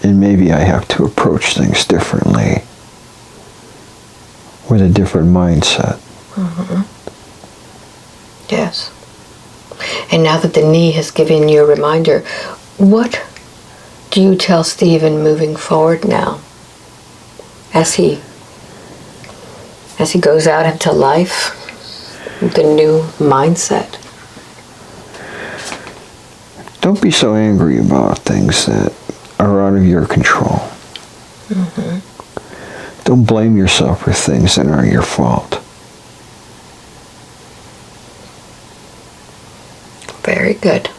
And maybe I have to approach things differently with a different mindset. Yes. And now that the knee has given you a reminder, what do you tell Stephen moving forward now as he goes out into life with a new mindset? Don't be so angry about things that are out of your control. Don't blame yourself for things that aren't your fault. Very good.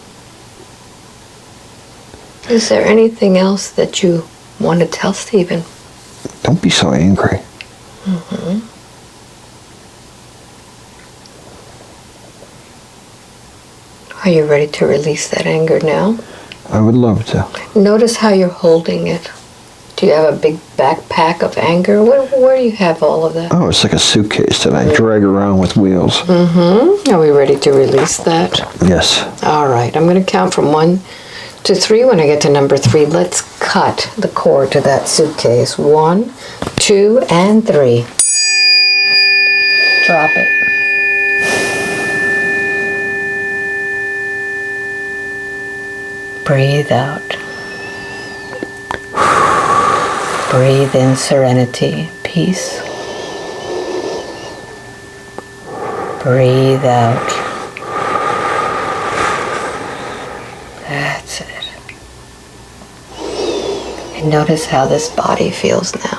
Is there anything else that you want to tell Stephen? Don't be so angry. Are you ready to release that anger now? I would love to. Notice how you're holding it. Do you have a big backpack of anger? Where do you have all of that? Oh, it's like a suitcase that I drag around with wheels. Are we ready to release that? Yes. All right, I'm going to count from 1 to 3. When I get to number 3, let's cut the cord to that suitcase. 1, 2, and 3. Drop it. Breathe out. Breathe in serenity, peace. Breathe out. That's it. And notice how this body feels now.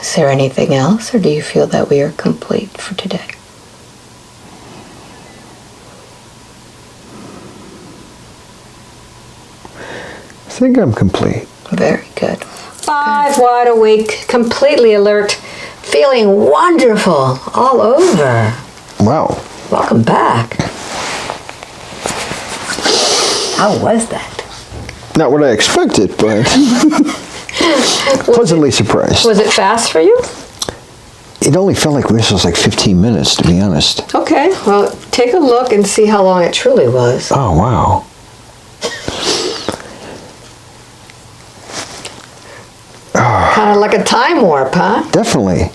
Is there anything else, or do you feel that we are complete for today? I think I'm complete. Very good. 5, wide awake, completely alert, feeling wonderful all over. Wow. Welcome back. How was that? Not what I expected, but pleasantly surprised. Was it fast for you? It only felt like this was like 15 minutes, to be honest. Okay, well, take a look and see how long it truly was. Oh, wow. Kind of like a time warp, huh? Definitely.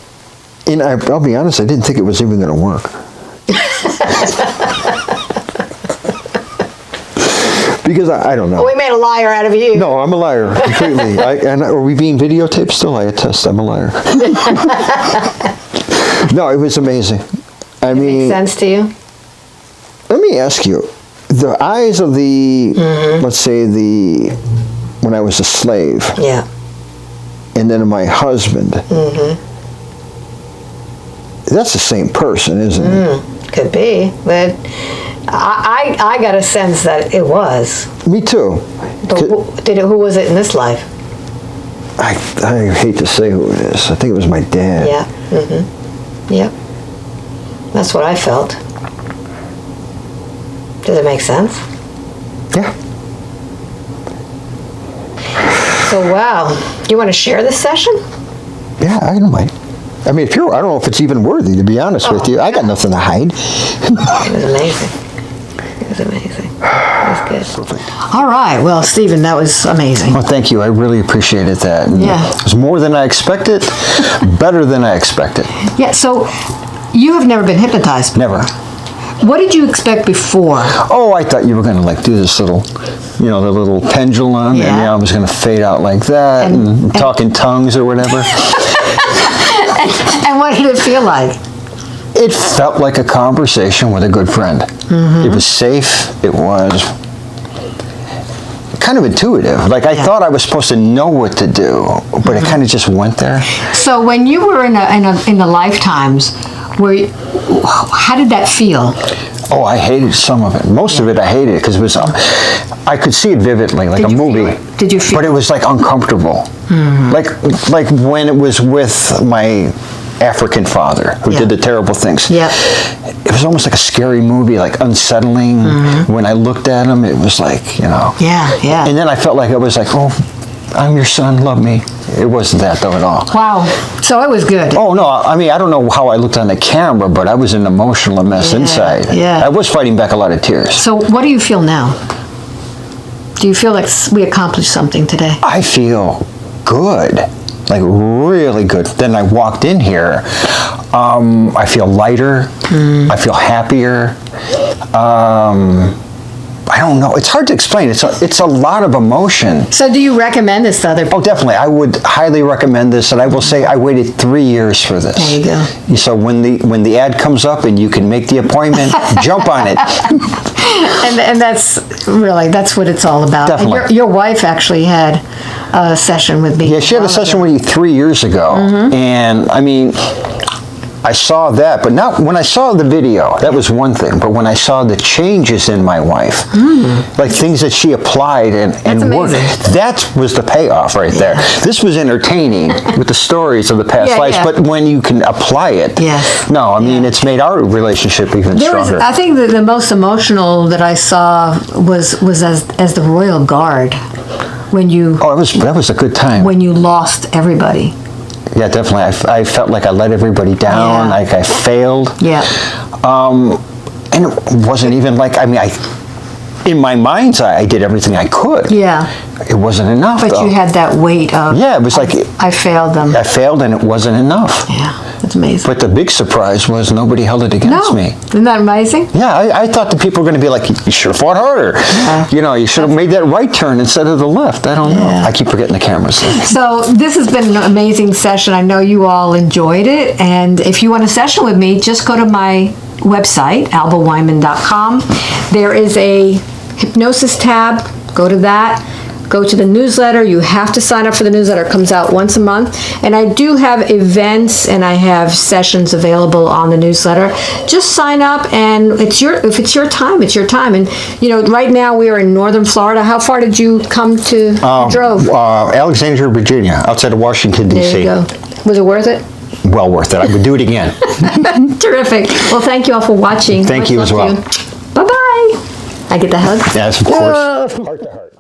And I'll be honest, I didn't think it was even going to work. Because I don't know. Well, we made a liar out of you. No, I'm a liar, completely. And are we being videotaped still? I attest, I'm a liar. No, it was amazing. I mean, Makes sense to you? let me ask you, the eyes of the, let's say when I was a slave, Yeah. and then my husband, that's the same person, isn't it? Could be, but I got a sense that it was. Me too. But who was it in this life? I hate to say who it is. I think it was my dad. Yeah. Yep. That's what I felt. Does it make sense? Yeah. So, wow. You want to share this session? Yeah, I don't mind. I mean, I don't know if it's even worthy, to be honest with you. I got nothing to hide. It was amazing. It was amazing. It was good. All right. Well, Stephen, that was amazing. Well, thank you. I really appreciated that. And Yeah. It was more than I expected, better than I expected. Yeah, so you have never been hypnotized. Never. What did you expect before? Oh, I thought you were going to like do this little, the little pendulum, Yeah. and I was going to fade out like that, and talk in tongues or whatever. And what did it feel like? It felt like a conversation with a good friend. It was safe. It was kind of intuitive. Like I thought I was supposed to know what to do, but it kind of just went there. So when you were in the lifetimes, how did that feel? Oh, I hated some of it. Most of it I hated because it was. I could see it vividly, like a movie. Did you feel? But it was like uncomfortable. Like when it was with my African father who did the terrible things. Yeah. It was almost like a scary movie, like unsettling. When I looked at him, it was like, Yeah, yeah. And then I felt like I was like, oh, I'm your son, love me. It wasn't that though at all. Wow. So it was good. Oh no, I mean, I don't know how I looked on the camera, but I was an emotional mess inside. Yeah. I was fighting back a lot of tears. So what do you feel now? Do you feel like we accomplished something today? I feel good, like really good. Then I walked in here, I feel lighter, I feel happier, I don't know. It's hard to explain. It's a lot of emotion. So do you recommend this to other people? Oh, definitely. I would highly recommend this, and I will say I waited 3 years for this. There you go. So when the ad comes up and you can make the appointment, jump on it. And that's what it's all about. Definitely. And your wife actually had a session with me. Yeah, she had a session with you 3 years ago, and I mean, I saw that, but not when I saw the video. That was one thing, but when I saw the changes in my wife, like things that she applied and worked, that was the payoff right there. This was entertaining with the stories of the past lives, but when you can apply it, no, I mean, it's made our relationship even stronger. I think that the most emotional that I saw was as the Royal Guard when you. Oh, that was a good time. When you lost everybody. Yeah, definitely. I felt like I let everybody down, like I failed. Yeah. And it wasn't even like, I mean, in my mind's eye, I did everything I could. Yeah. It wasn't enough, But though. you had that weight of... Yeah, it was like... I failed them. I failed and it wasn't enough. Yeah, that's amazing. But the big surprise was nobody held it against me. Isn't that amazing? Yeah, I thought the people were going to be like, you should have fought harder. You know, you should have made that right turn instead of the left. I don't know. I keep forgetting the cameras. So this has been an amazing session. I know you all enjoyed it. And if you want a session with me, just go to my website, albaweinman.com. There is a hypnosis tab. Go to that. Go to the newsletter. You have to sign up for the newsletter. It comes out once a month. And I do have events and I have sessions available on the newsletter. Just sign up and if it's your time, it's your time. And you know, right now we are in northern Florida. How far did you come to? Drove? Alexandria, Virginia, outside of Washington, D.C. There you go. Was it worth it? Well worth it. I would do it again. Terrific. Well, thank you all for watching. Thank you as well. Bye-bye. I get the hug? Yes, of course. Heart to heart.